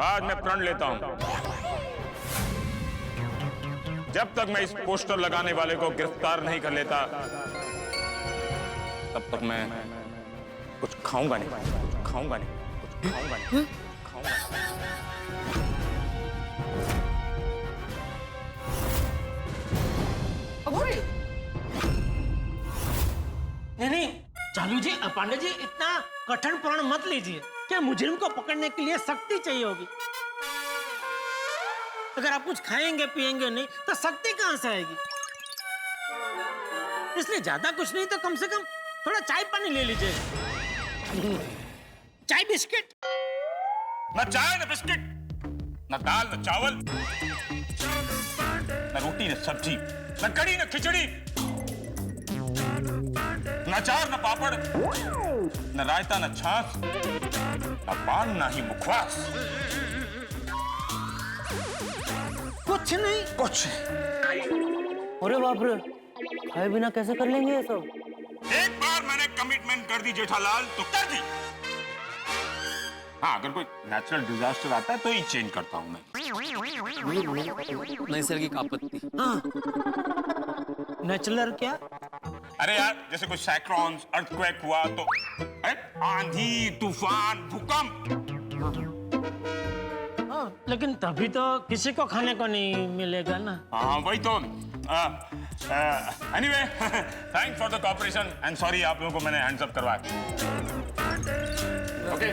आज मैं प्रण लेता हूं, जब तक मैं इस पोस्टर लगाने वाले को गिरफ्तार नहीं कर लेता, तब तक मैं कुछ खाऊंगा नहीं, कुछ खाऊंगा नहीं, कुछ खाऊंगा नहीं, खाऊंगा नहीं नहीं चालू जी, पांडे जी, इतना कठिन प्रण मत लीजिए। क्या मुजरिम को पकड़ने के लिए शक्ति चाहिए होगी? अगर आप कुछ खाएंगे पिएंगे नहीं तो शक्ति कहां से आएगी? इसलिए ज्यादा कुछ नहीं तो कम से कम थोड़ा चाय पानी ले लीजिए। चाय बिस्किट। न चाय न बिस्किट, न दाल न चावल, न रोटी न सब्जी, न कड़ी न खिचड़ी, न अचार न पापड़, न रायता न छाछ, न पान न ही मुखवास, कुछ नहीं। कुछ। अरे बाप रे, खाए बिना कैसे कर लेंगे ये सब? एक बार मैंने कमिटमेंट कर दी जेठालाल तो कर दी। हाँ, अगर कोई नेचुरल डिजास्टर आता है तो ही चेंज करता हूं मैं। नैसर्गिक आपत्ति। हाँ, नेचुरल क्या? अरे यार, जैसे कोई साइक्लोन्स, अर्थक्वेक हुआ तो, आंधी, तूफान, भूकंप। हाँ, लेकिन तभी तो किसी को खाने को नहीं मिलेगा ना। हाँ वही तो। Anyway thanks for the cooperation and sorry आप लोगों को मैंने हैंड्स अप करवाया। Okay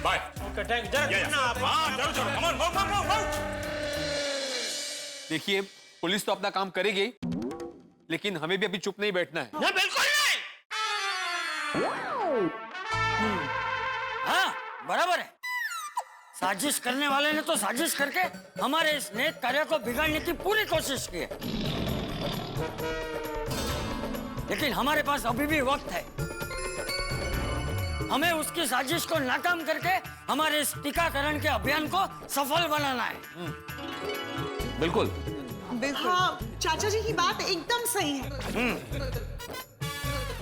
bye. Okay thank you. हाँ चलो चलो कम ऑन मूव। देखिए पुलिस तो अपना काम करेगी, लेकिन हमें भी अभी चुप नहीं बैठना है। नहीं बिल्कुल नहीं। हाँ बराबर है। साजिश करने वाले ने तो साजिश करके हमारे इस नेक कार्य को बिगाड़ने की पूरी कोशिश की है, लेकिन हमारे पास अभी भी वक्त है। हमें उसकी साजिश को नाकाम करके हमारे इस टीकाकरण के अभियान को सफल बनाना है। बिल्कुल। हाँ चाचा जी की बात एकदम सही है।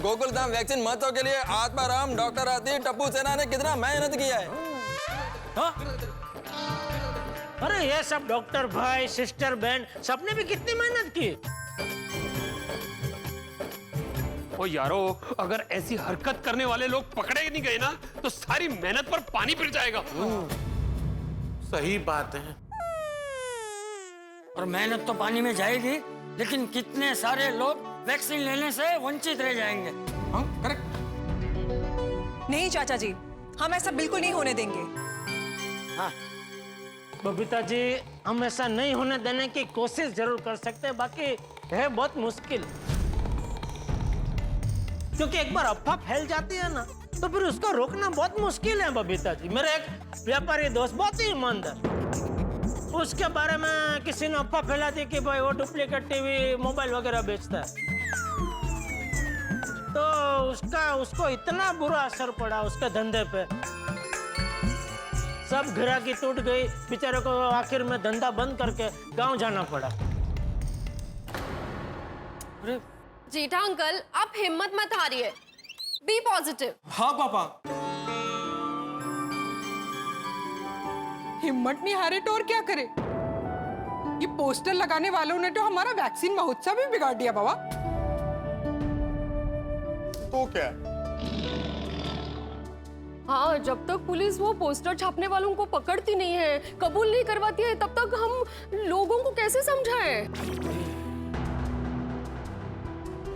गोकुल धाम वैक्सीन महत्व के लिए आत्माराम डॉक्टर आदि टप्पू सेना ने कितना मेहनत किया है। हाँ? अरे ये सब डॉक्टर भाई सिस्टर बहन सबने भी कितनी मेहनत की। ओ यारो, अगर ऐसी हरकत करने वाले लोग पकड़े नहीं गए ना तो सारी मेहनत पर पानी फिर जाएगा। सही बात है। और मेहनत तो पानी में जाएगी, लेकिन कितने सारे लोग वैक्सीन लेने से वंचित रह जाएंगे। हाँ करेक्ट। नहीं चाचा जी, हम ऐसा बिल्कुल नहीं होने देंगे। हाँ बबीता जी, हम ऐसा नहीं होने देने की कोशिश जरूर कर सकते हैं, बाकी है बहुत मुश्किल, क्योंकि एक बार अफवाह फैल जाती है ना तो फिर उसको रोकना बहुत मुश्किल है बबीता जी। मेरा एक व्यापारी दोस्त बहुत ही ईमानदार, उसके बारे में किसी ने अफवाह फैला दी कि भाई वो डुप्लीकेट टीवी मोबाइल वगैरह बेचता है, तो उसको इतना बुरा असर पड़ा उसके धंधे पे, सब ग्राहकी टूट गई, बेचारे को आखिर में धंधा बंद करके गांव जाना पड़ा। जेठा अंकल, आप हिम्मत मत हारिए, बी पॉजिटिव। हाँ पापा। हिम्मत नहीं हारे तो और क्या करे? ये पोस्टर लगाने वालों ने तो हमारा वैक्सीन महोत्सव भी बिगाड़ दिया बाबा। तो क्या? हाँ, जब तक पुलिस वो पोस्टर छापने वालों को पकड़ती नहीं है, कबूल नहीं करवाती है, तब तक हम लोगों को कैसे समझाएं?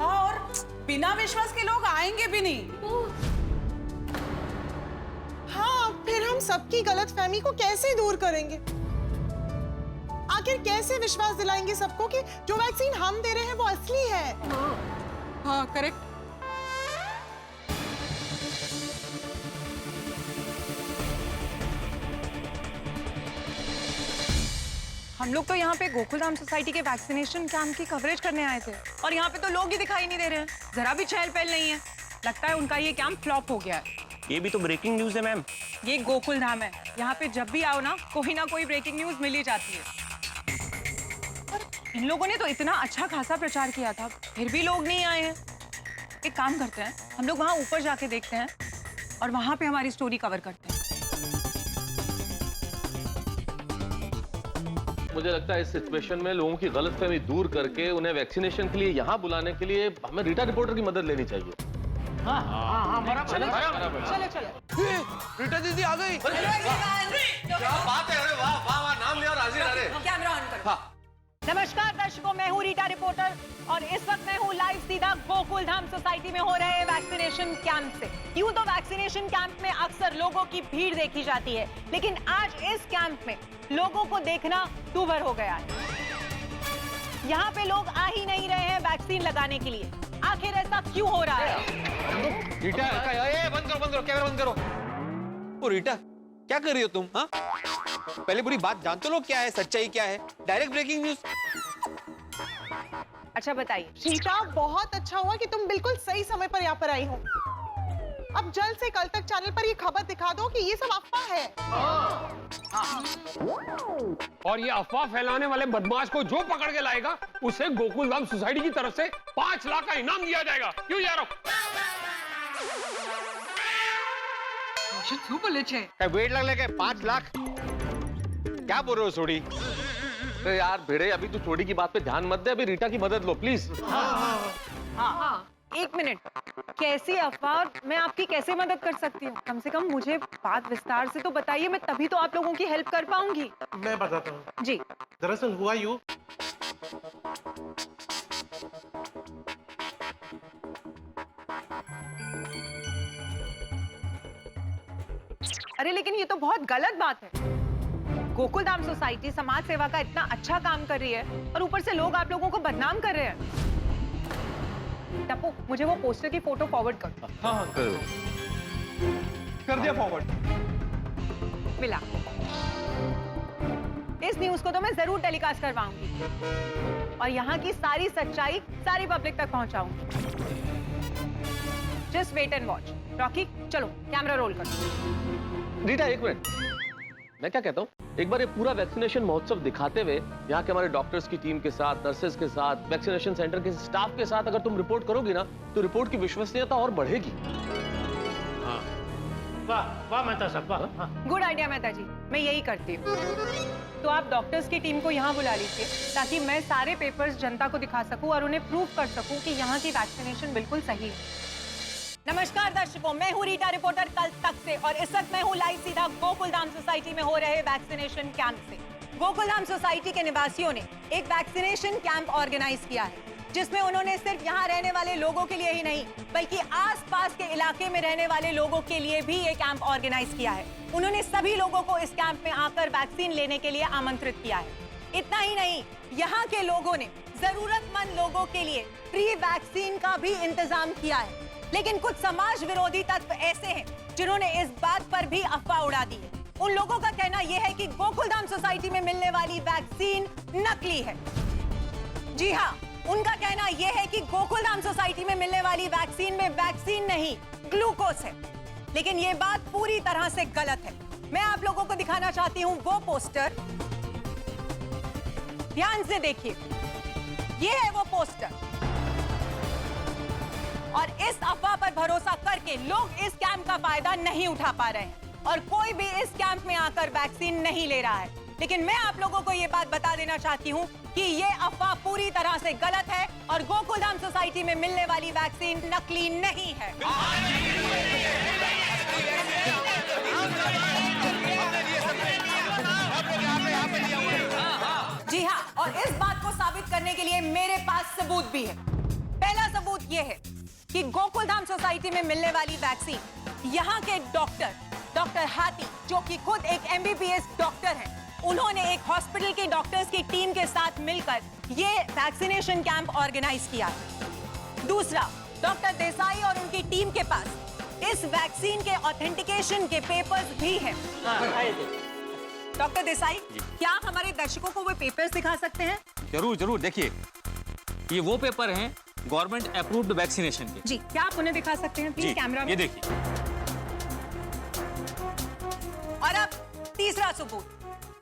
और बिना विश्वास के लोग आएंगे भी नहीं। हाँ, फिर हम सबकी गलतफहमी को कैसे दूर करेंगे? आखिर कैसे विश्वास दिलाएंगे सबको कि जो वैक्सीन हम दे रहे हैं वो असली है? हाँ करेक्ट। हम लोग तो यहाँ पे गोकुलधाम सोसाइटी के वैक्सीनेशन कैंप की कवरेज करने आए थे, और यहाँ पे तो लोग ही दिखाई नहीं दे रहे हैं, जरा भी चहल पहल नहीं है। लगता है उनका ये कैंप फ्लॉप हो गया है। ये भी तो ब्रेकिंग न्यूज है मैम। ये गोकुलधाम है, यहाँ पे जब भी आओ ना कोई ब्रेकिंग न्यूज मिल ही जाती है। पर इन लोगों ने तो इतना अच्छा खासा प्रचार किया था, फिर भी लोग नहीं आए हैं। एक काम करते हैं, हम लोग वहाँ ऊपर जाके देखते हैं और वहाँ पे हमारी स्टोरी कवर करते हैं। मुझे लगता है इस सिचुएशन में लोगों की गलतफहमी दूर करके उन्हें वैक्सीनेशन के लिए यहाँ बुलाने के लिए हमें रीटा रिपोर्टर की मदद लेनी चाहिए। हाँ बराबर। चलो। रीटा दीदी आ गई। क्या बात है, अरे वाह वाह वाह, नाम लिया राजी रहे। कैमरा ऑन करो। हाँ। नमस्कार दर्शकों, मैं हूँ रीटा रिपोर्टर और इस वक्त मैं हूँ लाइव सीधा गोकुलधाम सोसाइटी में हो रहे वैक्सीनेशन कैंप से। यूं तो वैक्सीनेशन कैंप में अक्सर लोगों की भीड़ देखी जाती है, लेकिन आज इस कैंप में लोगों को देखना दूभर हो गया है। यहाँ पे लोग आ ही नहीं रहे हैं वैक्सीन लगाने के लिए। आखिर ऐसा क्यों हो रहा है? रीटा, बंद करो कैमरा बंद करो। ओ रीटा, क्या कर रही हो तुम? हाँ, पहले पूरी बात जान तो लो, क्या है सच्चाई क्या है? Direct breaking news. अच्छा बताइए। रीटा, बहुत अच्छा हुआ कि तुम बिल्कुल सही समय पर यहाँ पर आई हो। अब जल्द से कल तक चैनल पर ये खबर दिखा दो कि ये सब अफवाह है। और ये अफवाह फैलाने वाले बदमाश को जो पकड़ के लाएगा उसे गोकुलधाम सोसाइटी की तरफ से 5 लाख का इनाम दिया जाएगा। क्यों यारो? वेट लग लगे 5 लाख क्या बोल रहे हो सोडी? अरे यार भिड़े, अभी तू चोरी की बात पे ध्यान मत दे, अभी रीटा की मदद लो प्लीज। हाँ। एक मिनट, कैसी अफवाह और मैं आपकी कैसे मदद कर सकती हूँ? कम से कम मुझे बात विस्तार से तो बताइए, मैं तभी तो आप लोगों की हेल्प कर पाऊंगी। मैं बताता हूँ जी। दरअसल हुआ यूं, अरे लेकिन ये तो बहुत गलत बात है। गोकुल धाम सोसाइटी समाज सेवा का इतना अच्छा काम कर रही है और ऊपर से लोग आप लोगों को बदनाम कर रहे हैं। टप्पू, मुझे वो पोस्टर की फोटो फॉरवर्ड कर। हाँ करो। कर दिया फॉरवर्ड। मिला। इस न्यूज को तो मैं जरूर टेलीकास्ट करवाऊंगी और यहाँ की सारी सच्चाई सारी पब्लिक तक पहुंचाऊंगी। Just wait and watch. Rocky, चलो कैमरा रोल करो। रीटा एक मिनट, मैं क्या कहता हूँ, एक बार ये पूरा वैक्सीनेशन महोत्सव दिखाते हुए यहाँ के हमारे डॉक्टर्स की टीम के साथ, नर्सेज के साथ, वैक्सीनेशन सेंटर के स्टाफ के साथ अगर तुम रिपोर्ट करोगी ना तो रिपोर्ट की विश्वसनीयता और बढ़ेगी। वाह वाह मेहता साहब, वाह। गुड आइडिया मेहता जी, मैं यही करती हूँ। तो आप डॉक्टर्स की टीम को यहाँ बुला लीजिए ताकि मैं सारे पेपर्स जनता को दिखा सकूं और उन्हें प्रूव कर सकूं कि यहाँ की वैक्सीनेशन बिल्कुल सही है। नमस्कार दर्शकों, मैं हूँ रीटा रिपोर्टर कल तक से और इस वक्त मैं हूँ लाइव सीधा गोकुल धाम सोसाइटी में हो रहे वैक्सीनेशन कैंप से। गोकुल धाम सोसाइटी के निवासियों ने एक वैक्सीनेशन कैंप ऑर्गेनाइज किया है जिसमें उन्होंने सिर्फ यहाँ रहने वाले लोगों के लिए ही नहीं बल्कि आसपास के इलाके में रहने वाले लोगों के लिए भी ये कैंप ऑर्गेनाइज किया है। उन्होंने सभी लोगों को इस कैंप में आकर वैक्सीन लेने के लिए आमंत्रित किया है। इतना ही नहीं, यहाँ के लोगों ने जरूरतमंद लोगों के लिए फ्री वैक्सीन का भी इंतजाम किया है। लेकिन कुछ समाज विरोधी तत्व ऐसे हैं जिन्होंने इस बात पर भी अफवाह उड़ा दी है। उन लोगों का कहना यह है कि गोकुल धाम सोसाइटी में मिलने वाली वैक्सीन नकली है। जी हाँ, उनका कहना यह है कि गोकुल धाम सोसाइटी में मिलने वाली वैक्सीन में वैक्सीन नहीं, ग्लूकोज है। लेकिन ये बात पूरी तरह से गलत है। मैं आप लोगों को दिखाना चाहती हूँ वो पोस्टर। ध्यान से देखिए, ये है वो पोस्टर। और इस अफवाह पर भरोसा करके लोग इस कैंप का फायदा नहीं उठा पा रहे हैं और कोई भी इस कैंप में आकर वैक्सीन नहीं ले रहा है। लेकिन मैं आप लोगों को ये बात बता देना चाहती हूँ कि ये अफवाह पूरी तरह से गलत है और गोकुल धाम सोसाइटी में मिलने वाली वैक्सीन नकली नहीं है। जी हाँ, और इस बात को साबित करने के लिए मेरे पास सबूत भी है। पहला सबूत ये है कि गोकुल धाम सोसाइटी में मिलने वाली वैक्सीन यहाँ के डॉक्टर हाथी, जो कि खुद एक MBBS डॉक्टर हैं, उन्होंने एक हॉस्पिटल के डॉक्टर्स की टीम के साथ मिलकर ये वैक्सीनेशन कैंप ऑर्गेनाइज किया है। दूसरा, डॉक्टर देसाई और उनकी टीम के पास इस वैक्सीन के ऑथेंटिकेशन के पेपर्स भी हैं। डॉक्टर देसाई, क्या हमारे दर्शकों को वो पेपर्स दिखा सकते हैं? जरूर जरूर, देखिए ये वो पेपर हैं गवर्नमेंट अप्रूव्ड वैक्सीनेशन के। जी, क्या आप उन्हें दिखा सकते हैं प्लीज कैमरा में? ये देखिए। और अब तीसरा सबूत,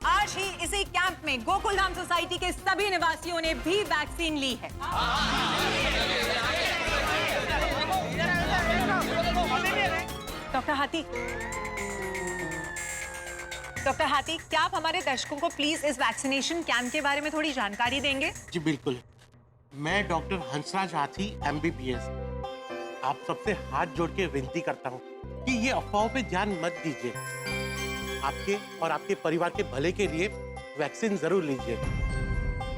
आज ही इसी कैंप में गोकुल धाम सोसाइटी के सभी निवासियों ने भी वैक्सीन ली है। डॉक्टर हाथी, क्या आप हमारे दर्शकों को प्लीज इस वैक्सीनेशन कैंप के बारे में थोड़ी जानकारी देंगे? जी बिल्कुल। मैं डॉक्टर हंसराज हाथी MBBS आप सबसे हाथ जोड़ के विनती करता हूँ कि ये अफवाहों पे ध्यान मत दीजिए। आपके और आपके परिवार के भले के लिए वैक्सीन जरूर लीजिए।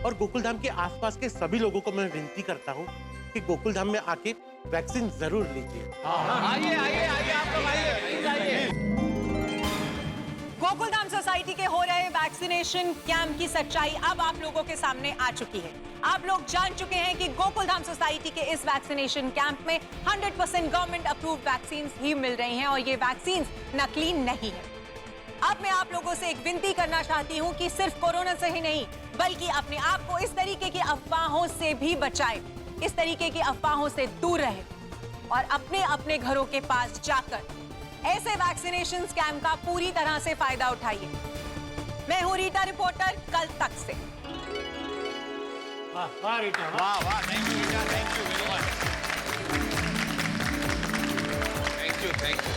और गोकुल धाम के आसपास के सभी लोगों को मैं विनती करता हूँ कि गोकुल धाम में आके वैक्सीन जरूर लीजिए। आइए आइए आइए, आप लोग आइए, प्लीज आइए। गोकुल धाम सोसाइटी के हो रहे वैक्सीनेशन कैंप की सच्चाई अब आप लोगों के सामने आ चुकी है। आप लोग जान चुके हैं कि गोकुल धाम सोसाइटी के इस वैक्सीनेशन कैंप में 100% गवर्नमेंट अप्रूव्ड वैक्सीन ही मिल रही हैं और ये वैक्सीन नकली नहीं है। अब मैं आप लोगों से एक विनती करना चाहती हूँ कि सिर्फ कोरोना से ही नहीं बल्कि अपने आप को इस तरीके की अफवाहों से भी बचाएं, इस तरीके की अफवाहों से दूर रहें और अपने अपने घरों के पास जाकर ऐसे वैक्सीनेशन कैंप का पूरी तरह से फायदा उठाइए। मैं हूँ रीटा रिपोर्टर कल तक से। वाह रीटा, वाह वाह, thank you Rita, thank you very much, thank you.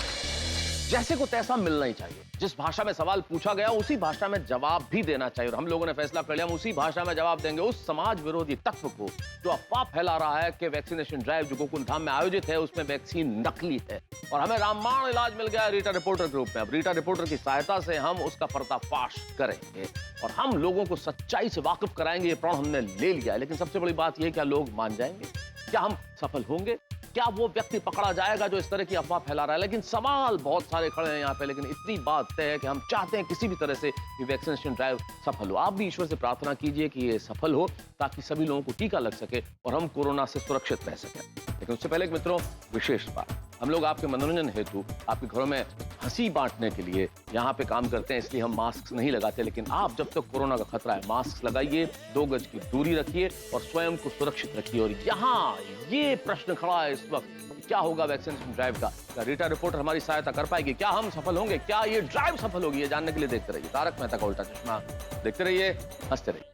जैसे को तैसा मिलना ही चाहिए। जिस भाषा में सवाल पूछा गया उसी भाषा में जवाब भी देना चाहिए, और हम लोगों ने फैसला कर लिया हम उसी भाषा में जवाब देंगे उस समाज विरोधी तत्व को जो अफवाह फैला रहा है कि वैक्सीनेशन ड्राइव जो गोकुल धाम में आयोजित है उसमें वैक्सीन नकली है। और हमें रामबाण इलाज मिल गया रीटा रिपोर्टर के रूप में। अब रीटा रिपोर्टर की सहायता से हम उसका पर्दाफाश करेंगे और हम लोगों को सच्चाई से वाकिफ कराएंगे। ये प्रण हमने ले लिया है, लेकिन सबसे बड़ी बात यह क्या लोग मान जाएंगे? क्या हम सफल होंगे? क्या वो व्यक्ति पकड़ा जाएगा जो इस तरह की अफवाह फैला रहा है? लेकिन सवाल बहुत सारे खड़े हैं यहाँ पे, लेकिन इतनी बात तय है कि हम चाहते हैं किसी भी तरह से ये वैक्सीनेशन ड्राइव सफल हो। आप भी ईश्वर से प्रार्थना कीजिए कि ये सफल हो ताकि सभी लोगों को टीका लग सके और हम कोरोना से सुरक्षित रह सकें। लेकिन उससे पहले मित्रों, विशेष बात, हम लोग आपके मनोरंजन हेतु आपके घरों में हंसी बांटने के लिए यहाँ पे काम करते हैं, इसलिए हम मास्क नहीं लगाते। लेकिन आप जब तक कोरोना का खतरा है मास्क लगाइए, 2 गज की दूरी रखिए और स्वयं को सुरक्षित रखिए। और यहाँ ये प्रश्न खड़ा है इस वक्त, क्या होगा वैक्सीनेशन ड्राइव का? क्या रीटा रिपोर्टर हमारी सहायता कर पाएगी? क्या हम सफल होंगे? क्या ये ड्राइव सफल होगी? ये जानने के लिए देखते रहिए तारक मेहता का उल्टा चश्मा। देखते रहिए, हंसते रहिए।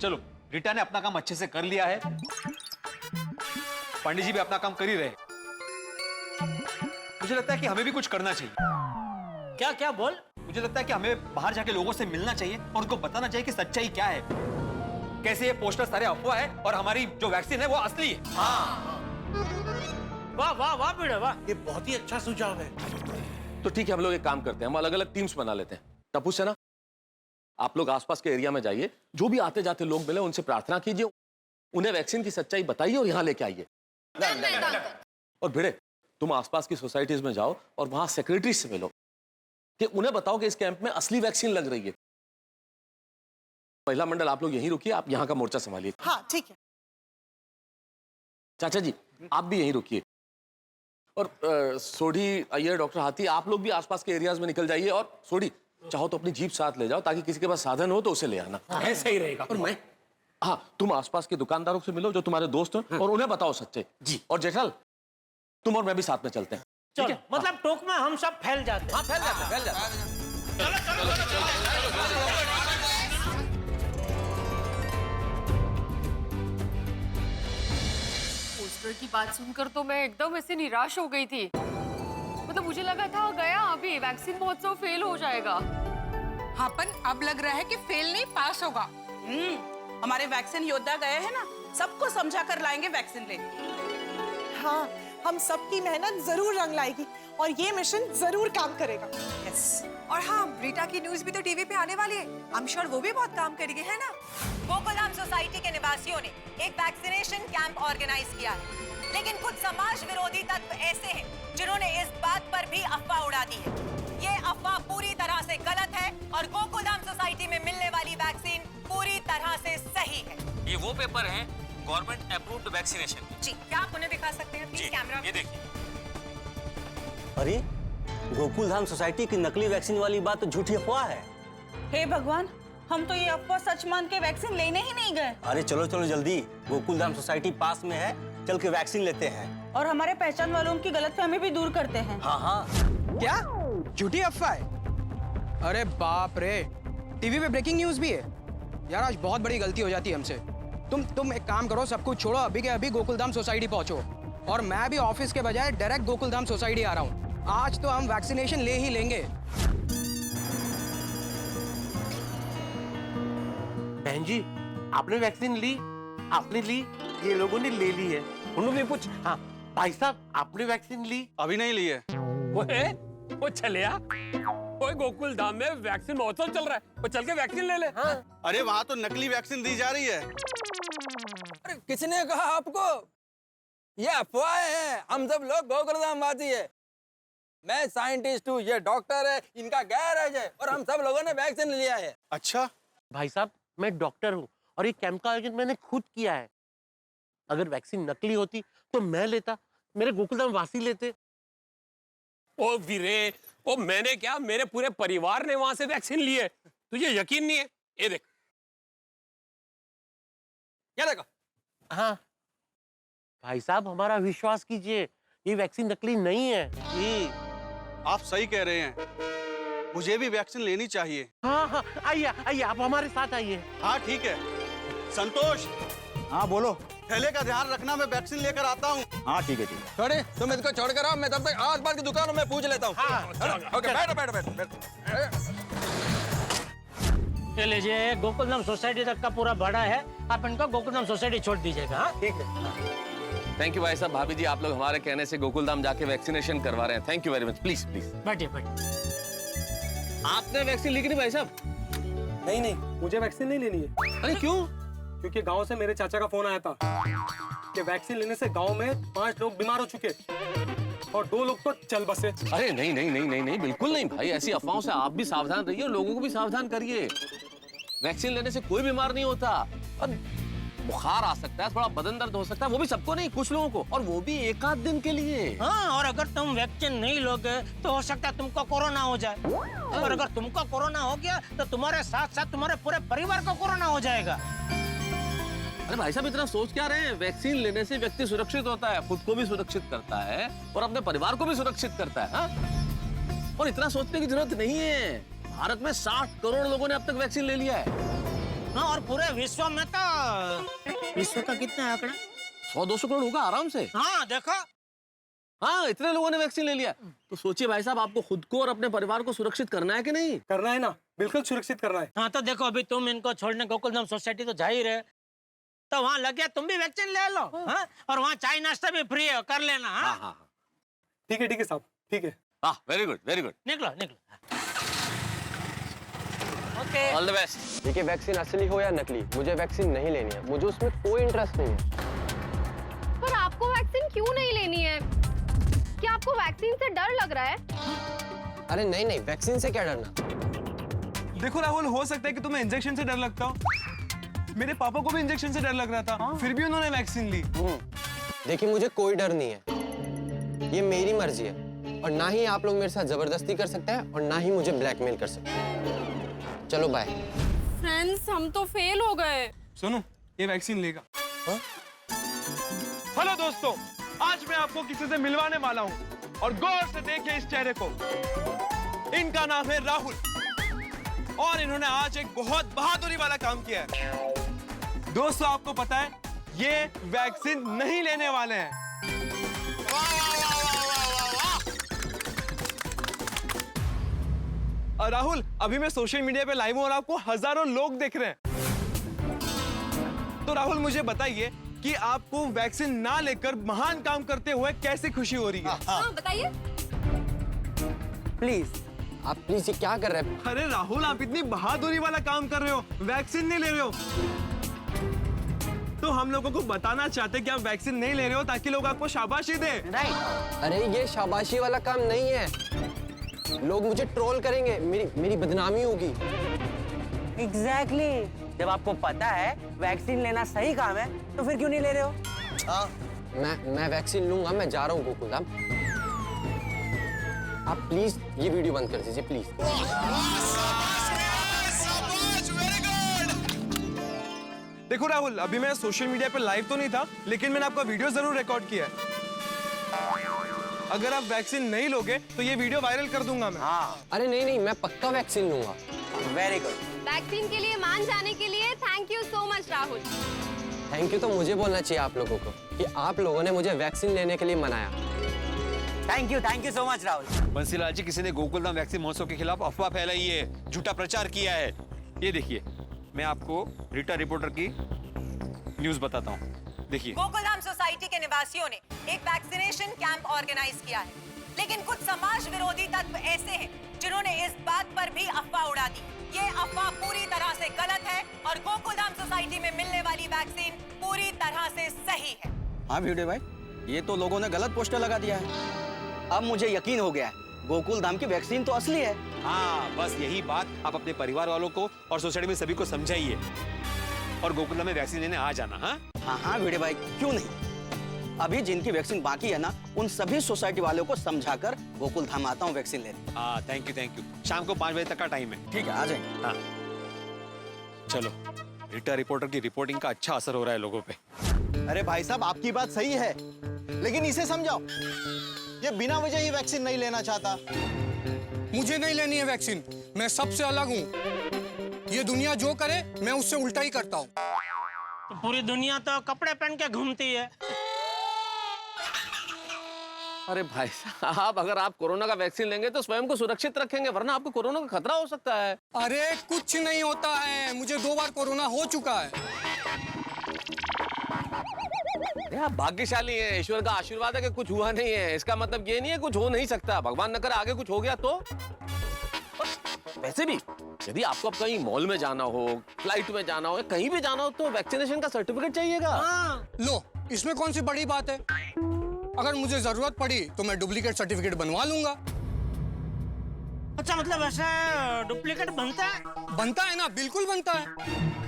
चलो, रीटा ने अपना काम अच्छे से कर लिया है, पंडित जी भी अपना काम कर ही रहे। मुझे लगता है कि हमें भी कुछ करना चाहिए। क्या क्या बोल? मुझे लगता है कि हमें बाहर जाके लोगों से मिलना चाहिए और उनको बताना चाहिए कि सच्चाई क्या है, कैसे ये पोस्टर सारे अफवाह है और हमारी जो वैक्सीन है वो असली है। वाह वाह वाह बेटा वाह, ये बहुत ही अच्छा सुझाव है। तो ठीक है, हम लोग एक काम करते हैं, हम अलग अलग टीम्स बना लेते हैं। टप्पू सेना, आप लोग आसपास के एरिया में जाइए, जो भी आते जाते लोग मिले उनसे प्रार्थना कीजिए, उन्हें वैक्सीन की सच्चाई बताइए और यहाँ लेके आइए। और भिड़े, तुम आसपास की सोसाइटीज में जाओ और वहां सेक्रेटरी से मिलो कि उन्हें बताओ कि इस कैंप में असली वैक्सीन लग रही है। महिला मंडल, आप लोग यहीं रुकिए, आप यहाँ का मोर्चा संभालिए। हाँ ठीक है। चाचा जी, आप भी यहीं रुकिए। और सोढ़ी, अय्यर, डॉक्टर हाथी, आप लोग भी आसपास के एरियाज में निकल जाइए। और सोढ़ी, चाहो तो अपनी जीप साथ ले जाओ ताकि किसी के पास साधन हो तो उसे ले आना। ऐसा ही रहेगा। और मैं, हाँ, तुम आसपास के दुकानदारों से मिलो जो तुम्हारे दोस्त हैं और उन्हें बताओ सच्चे जी। और जेठल, तुम और मैं भी साथ में चलते हैं। चलो, मतलब टोक में हम सब फैल जाते हैं। हाँ, फैल जाते हैं, फैल जाते हैं। पोस्टर की बात सुनकर तो मैं एकदम ऐसे निराश हो गई थी। मतलब मुझे लगा था गया अभी वैक्सीन महोत्सव फेल हो जाएगा। हाँ, पर अब लग रहा है कि फेल नहीं, पास होगा। हमारे वैक्सीन योद्धा गए हैं ना, सबको समझा कर लाएंगे वैक्सीन लेने। हाँ, हम सबकी मेहनत जरूर रंग लाएगी और ये मिशन जरूर काम करेगा। यस। और हाँ, रीटा की न्यूज भी तो टीवी पे आने वाली है। आई एम श्योर वो भी बहुत काम करेगी, है ना? गोकुलधाम सोसाइटी के निवासियों ने एक वैक्सीनेशन कैंप ऑर्गेनाइज किया है, लेकिन कुछ समाज विरोधी तत्व ऐसे हैं जिन्होंने इस बात पर भी अफवाह उड़ा दी है। ये अफवाह पूरी तरह से गलत है और गोकुलधाम सोसाइटी में मिलने वाली वैक्सीन पूरी तरह से सही है। ये वो पेपर है गवर्नमेंट अप्रूव्ड वैक्सीनेशन। जी, क्या आप उन्हें दिखा सकते हैं प्लीज कैमरा? ये देखिए। अरे, गोकुलधाम सोसाइटी की नकली वैक्सीन वाली बात तो झूठी अफवाह है। हे भगवान, हम तो ये अफवाह सच मान के वैक्सीन लेने ही नहीं गए। अरे चलो चलो जल्दी, गोकुलधाम सोसाइटी पास में है, चल के वैक्सीन लेते हैं। और हमारे पहचान वालों की गलतफहमी भी दूर करते हैं। हाँ हाँ। क्या झूठी अफवाह है? अरे बाप रे, टीवी पे ब्रेकिंग न्यूज भी है। यार आज बहुत बड़ी गलती हो जाती है हमसे। तुम एक काम करो, सब कुछ छोड़ो, अभी के अभी गोकुलधाम सोसाइटी पहुंचो। और मैं भी ऑफिस के बजाय डायरेक्ट गोकुलधाम सोसाइटी आ रहा हूँ। आज तो हम वैक्सीनेशन ले ही लेंगे। बहन जी, आपने वैक्सीन ली? आपने ली? ये लोगों ने ले ली है। उन्होंने भी पूछ। हाँ भाई साहब, आपने वैक्सीन ली? अभी नहीं ली है। वो चलिया, वो गोकुल धाम में वैक्सीन महोत्सव चल रहा है, वो चल के वैक्सीन ले ले। हाँ। अरे वहाँ तो नकली वैक्सीन दी जा रही है। अरे किसने कहा आपको? ये अफवाह है, हम सब लोग गोकुलधामवासी है। मैं साइंटिस्ट हूँ, ये डॉक्टर है, इनका गैरेज है और हम सब लोगों ने वैक्सीन लिया है। अच्छा भाई साहब, मैं डॉक्टर हूँ और ये कैंप का आयोजन मैंने खुद किया है। अगर वैक्सीन नकली होती तो मैं लेता, मेरे गोकुलधाम वासी लेते। ओ वीरे, ओ मैंने क्या, मेरे पूरे परिवार ने वहां से वैक्सीन ली है। तुझे यकीन नहीं है? ये देख, क्या देखो? हाँ भाई साहब, हमारा विश्वास कीजिए, ये वैक्सीन नकली नहीं है। आप सही कह रहे हैं, मुझे भी वैक्सीन लेनी चाहिए। हाँ हाँ, आइए आइए, आप हमारे साथ आइए। हाँ ठीक है। संतोष, हाँ बोलो। ठेले का ध्यान रखना, मैं वैक्सीन लेकर आता हूँ। हाँ ठीक है छोड़े, तुम इसको छोड़ कर आओ, मैं तब तक आस पास की दुकानों में पूछ लेता हूँ। ओके, बैठो बैठो बैठो। ये लीजिए, गोकुलधाम सोसाइटी तक का पूरा भाड़ा है, आप इनको गोकुलधाम सोसाइटी छोड़ दीजिएगा। हाँ ठीक है। थैंक यू भाई साहब, भाभी जी आप लोग हमारे कहने से गोकुलधाम जाके वैक्सीनेशन करवा रहे हैं। Thank you very much. Please please बैठिए बैठिए। आपने वैक्सीन ली कि नहीं भाई साहब? नहीं नहीं, मुझे वैक्सीन नहीं लेनी है। अरे क्यों? क्योंकि गांव से मेरे चाचा का फोन आया था कि वैक्सीन लेने से गांव में 5 लोग बीमार हो चुके और 2 लोग तो चल बसे। अरे नहीं नहीं नहीं नहीं नहीं, बिल्कुल नहीं भाई, ऐसी अफवाहों से आप भी सावधान रहिए और लोगों को भी सावधान करिए। वैक्सीन लेने से कोई बीमार नहीं होता, और बुखार आ सकता है, थोड़ा बदन दर्द हो सकता है, वो भी सबको नहीं, कुछ लोगों को, और वो भी 1 आध दिन के लिए। हाँ, और अगर तुम वैक्सीन नहीं लोगे तो हो सकता है तुमको कोरोना हो जाए, और अगर तुमको कोरोना हो गया तो तुम्हारे साथ साथ तुम्हारे पूरे परिवार को कोरोना हो जाएगा। अरे भाई साहब इतना सोच क्या रहे हैं? वैक्सीन लेने से व्यक्ति सुरक्षित होता है, खुद को भी सुरक्षित करता है और अपने परिवार को भी सुरक्षित करता है। हाँ? और इतना सोचने की जरूरत नहीं है। भारत में 60 करोड़ लोगों ने अब तक वैक्सीन ले लिया है। हाँ, और पूरे विश्व में तो विश्व का कितना है आंकड़ा? 100-200 करोड़ होगा आराम से। हाँ देखो, हाँ इतने लोगों ने वैक्सीन ले लिया। तो सोचिए भाई साहब, आपको खुद को और अपने परिवार को सुरक्षित करना है कि नहीं? करना है ना, बिल्कुल सुरक्षित करना है। हाँ तो देखो, अभी तुम इनको छोड़ने गोकुलधाम सोसाइटी तो जा ही रहे, तो वहाँ लग गया तुम भी वैक्सीन ले लो। हाँ? और वहाँ चाय नाश्ता भी फ्री है, कर लेना। हाँ? ठीक है साहब, ठीक है। हाँ, वेरी गुड वेरी गुड। निकलो निकलो। All the best. देखिए, वैक्सीन असली हो या नकली, मुझे वैक्सीन नहीं लेनी है, मुझे उसमें कोई इंटरेस्ट नहीं है। पर आपको वैक्सीन क्यों नहीं लेनी है? क्या आपको वैक्सीन से डर लग रहा है? अरे नहीं नहीं, वैक्सीन से क्या डरना। देखो राहुल, हो सकता है कि तुम्हें इंजेक्शन से डर लगता हो, मेरे पापा को भी इंजेक्शन से डर लग रहा था, फिर भी उन्होंने वैक्सीन ली। देखिए, मुझे कोई डर नहीं है, ये मेरी मर्जी है, और ना ही आप लोग मेरे साथ जबरदस्ती कर सकते हैं और ना ही मुझे ब्लैकमेल कर सकते हैं। चलो बाय। फ्रेंड्स, हम तो फेल हो गए। सुनो, ये वैक्सीन लेगा। हेलो दोस्तों, आज मैं आपको किसी से मिलवाने वाला हूँ, और गौर से देखिए इस चेहरे को। इनका नाम है राहुल, और इन्होंने आज एक बहुत बहादुरी वाला काम किया है। दोस्तों, आपको पता है, ये वैक्सीन नहीं लेने वाले हैं। और राहुल, अभी मैं सोशल मीडिया पे लाइव हूं और आपको हजारों लोग देख रहे हैं। तो राहुल, मुझे बताइए कि आपको वैक्सीन ना लेकर महान काम करते हुए कैसे खुशी हो रही है? हाँ, बताइए। प्लीज, आप प्लीज ये क्या कर रहे हैं? अरे राहुल, आप इतनी बहादुरी वाला काम कर रहे हो, वैक्सीन नहीं ले रहे हो, तो हम लोगों को बताना चाहते कि आप वैक्सीन नहीं ले रहे हो ताकि लोग आपको शाबाशी दें। अरे ये शाबाशी वाला काम नहीं है, लोग मुझे ट्रोल करेंगे, मेरी बदनामी होगी। एग्जैक्टली। जब आपको पता है वैक्सीन लेना सही काम है, तो फिर क्यों नहीं ले रहे हो? मैं वैक्सीन लूंगा, मैं जा रहा हूँ गोकुलधाम। आप प्लीज ये वीडियो बंद कर दीजिए, प्लीज। देखो राहुल, अभी मैं सोशल मीडिया पे लाइव तो नहीं था, लेकिन मैंने आपका वीडियो जरूर रिकॉर्ड किया है। अगर आप वैक्सीन नहीं लोगे तो ये वीडियो वायरल कर दूंगा मैं। अरे नहीं नहीं, मैं पक्का वैक्सीन लूंगा। Very good. वैक्सीन के लिए मान जाने के लिए thank you so much Rahul. Thank you तो मुझे बोलना चाहिए आप लोगों को कि आप लोगों ने मुझे वैक्सीन लेने के लिए मनाया। Thank you so much Rahul. Bansilal ji, किसी ने गोकुलधाम वैक्सीन महोत्सव के खिलाफ अफवाह फैलाई है, झूठा प्रचार किया है। ये देखिए, मैं आपको रीटा रिपोर्टर की न्यूज बताता हूँ, देखिए। गोकुलधाम सोसाइटी के निवासियों ने एक वैक्सीनेशन कैंप ऑर्गेनाइज किया है, लेकिन कुछ समाज विरोधी तत्व ऐसे हैं जिन्होंने इस बात पर भी अफवाह उड़ा दी। ये अफवाह पूरी तरह से गलत है और गोकुलधाम सोसाइटी में मिलने वाली वैक्सीन पूरी तरह से सही है। हाँ वीडियो भाई, ये तो लोगों ने गलत पोस्टर लगा दिया है। अब मुझे यकीन हो गया है, गोकुलधाम की वैक्सीन तो असली है। हाँ, बस यही बात आप अपने परिवार वालों को और सोसाइटी में सभी को समझाइए, और गोकुलधाम में वैक्सीन लेने आ जाना। हाँ वीडियो भाई, क्यों नहीं। अभी जिनकी वैक्सीन बाकी है ना, उन सभी सोसाइटी वालों को समझाकर गोकुलधाम आता हूँ वैक्सीन लेने। हाँ, थैंक यू। शाम को 5 बजे तक का टाइम है। ठीक है, आ जाएंगे। हाँ, चलो। रीटा रिपोर्टर की रिपोर्टिंग का अच्छा असर हो रहा है लोगों पे। अरे भाई साहब, आपकी बात सही है, लेकिन इसे समझाओ, ये बिना वजह ही वैक्सीन नहीं लेना चाहता। मुझे नहीं लेनी है वैक्सीन, मैं सबसे अलग हूँ। ये दुनिया जो करे मैं उससे उल्टा ही करता हूँ। तो पूरी दुनिया तो कपड़े पहन के घूमती है। अरे भाई साहब, अगर आप कोरोना का वैक्सीन लेंगे तो स्वयं को सुरक्षित रखेंगे, वरना आपको कोरोना का खतरा हो सकता है। अरे कुछ नहीं होता है, मुझे 2 बार कोरोना हो चुका है। आप भाग्यशाली हैं, ईश्वर का आशीर्वाद है कि कुछ हुआ नहीं है। इसका मतलब ये नहीं है कुछ हो नहीं सकता, भगवान न करे आगे कुछ हो गया तो। वैसे भी यदि आपको अब कहीं मॉल में जाना हो, फ्लाइट में जाना हो, कहीं भी जाना हो तो वैक्सीनेशन का सर्टिफिकेट चाहिएगा। लो, इसमें कौन सी बड़ी बात है? अगर मुझे जरूरत पड़ी तो मैं डुप्लीकेट सर्टिफिकेट बनवा लूंगा। अच्छा, मतलब ऐसा डुप्लीकेट बनता है? बनता है ना, बिल्कुल बनता है।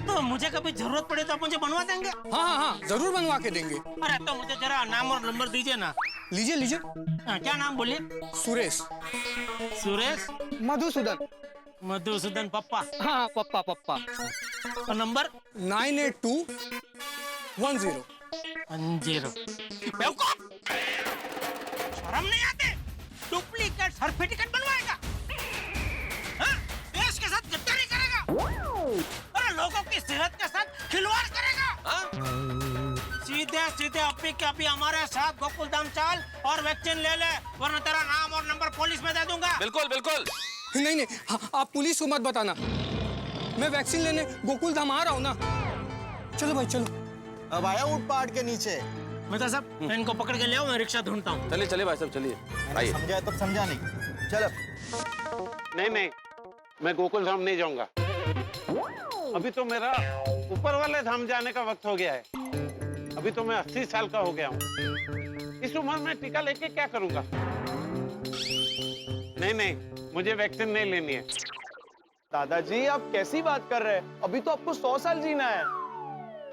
तो मुझे कभी जरूरत पड़े तो आप मुझे बनवा देंगे? हाँ, जरूर बनवा के देंगे। अरे तो मुझे जरा नाम और नंबर दीजिए ना। लीजिए लीजिए। क्या नाम बोलिए? सुरेश। सुरेश? मधुसूदन। मधुसूदन पप्पा? हाँ, पप्पा पप्पा। और नंबर? 98210। बेवकूफ! शर्म नहीं आते? डुप्लीकेट सर्टिफिकेट बनवाएगा? हाँ? देश के साथ गद्दारी करेगा? अरे लोगों की सेहत के साथ खिलवाड़ करेगा? हाँ? सीधे अभी के अभी हमारे साथ गोकुलधाम चल और वैक्सीन ले ले, वरना तेरा नाम और नंबर पुलिस में दे दूंगा। बिल्कुल बिल्कुल। नहीं, आप पुलिस को मत बताना। मैं वैक्सीन लेने गोकुलधाम आ रहा हूँ ना। चलो भाई चलो। अब आया ऊंट पहाड़ के नीचे। मेहता साहब, मैं इनको पकड़ के ले आओ, मैं रिक्शा ढूंढता हूँ। चलिए चलिए भाई साहब, चलिए। मैंने समझा तब समझा नहीं। चलो। नहीं, मैं गोकुल धाम नहीं जाऊंगा। अभी तो मेरा ऊपर वाले धाम जाने का वक्त हो गया है। अभी तो मैं 80 साल का हो गया हूँ। इस उम्र में टीका लेके क्या करूंगा? नहीं, मुझे वैक्सीन नहीं लेनी है। दादाजी, आप कैसी बात कर रहे हैं? अभी तो आपको 100 साल जीना है।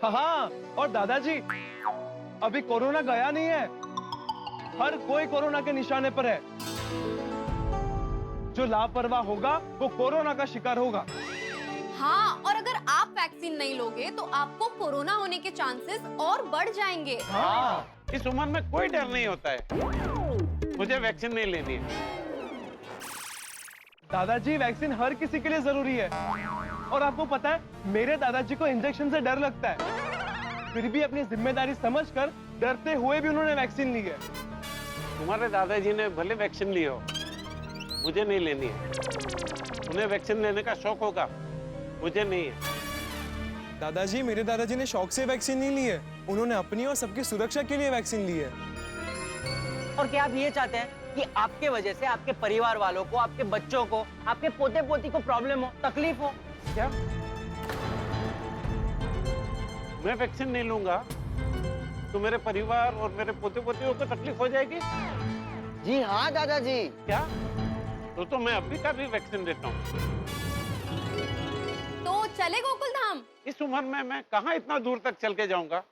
हाँ, और दादाजी, अभी कोरोना गया नहीं है। हर कोई कोरोना के निशाने पर है। जो लापरवाह होगा वो कोरोना का शिकार होगा। हाँ, और अगर आप वैक्सीन नहीं लोगे तो आपको कोरोना होने के चांसेस और बढ़ जाएंगे। हाँ, इस उम्र में कोई डर नहीं होता है। मुझे वैक्सीन नहीं लेनी है। दादाजी, वैक्सीन हर किसी के लिए जरूरी है। और आपको पता है, मेरे दादाजी को इंजेक्शन से डर लगता है। फिर भी अपनी जिम्मेदारी समझकर डरते हुए भी उन्होंने वैक्सीन ली है। तुम्हारे दादाजी ने भले वैक्सीन ली हो, मुझे नहीं लेनी है। उन्हें वैक्सीन लेने का शौक होगा, मुझे नहीं है। दादाजी, मेरे दादाजी ने शौक से वैक्सीन नहीं ली है। उन्होंने अपनी और सबकी सुरक्षा के लिए वैक्सीन ली है। और क्या आप ये चाहते हैं कि आपके वजह से आपके परिवार वालों को, आपके बच्चों को, आपके पोते पोती को प्रॉब्लम हो, तकलीफ हो? क्या? मैं वैक्सीन नहीं लूंगा तो मेरे परिवार और मेरे पोते पोतियों को तकलीफ हो जाएगी? जी हाँ दादाजी। क्या? तो मैं अभी का भी वैक्सीन देता हूँ। तो चले गोकुलधाम? इस उम्र में मैं कहाँ इतना दूर तक चल के जाऊंगा?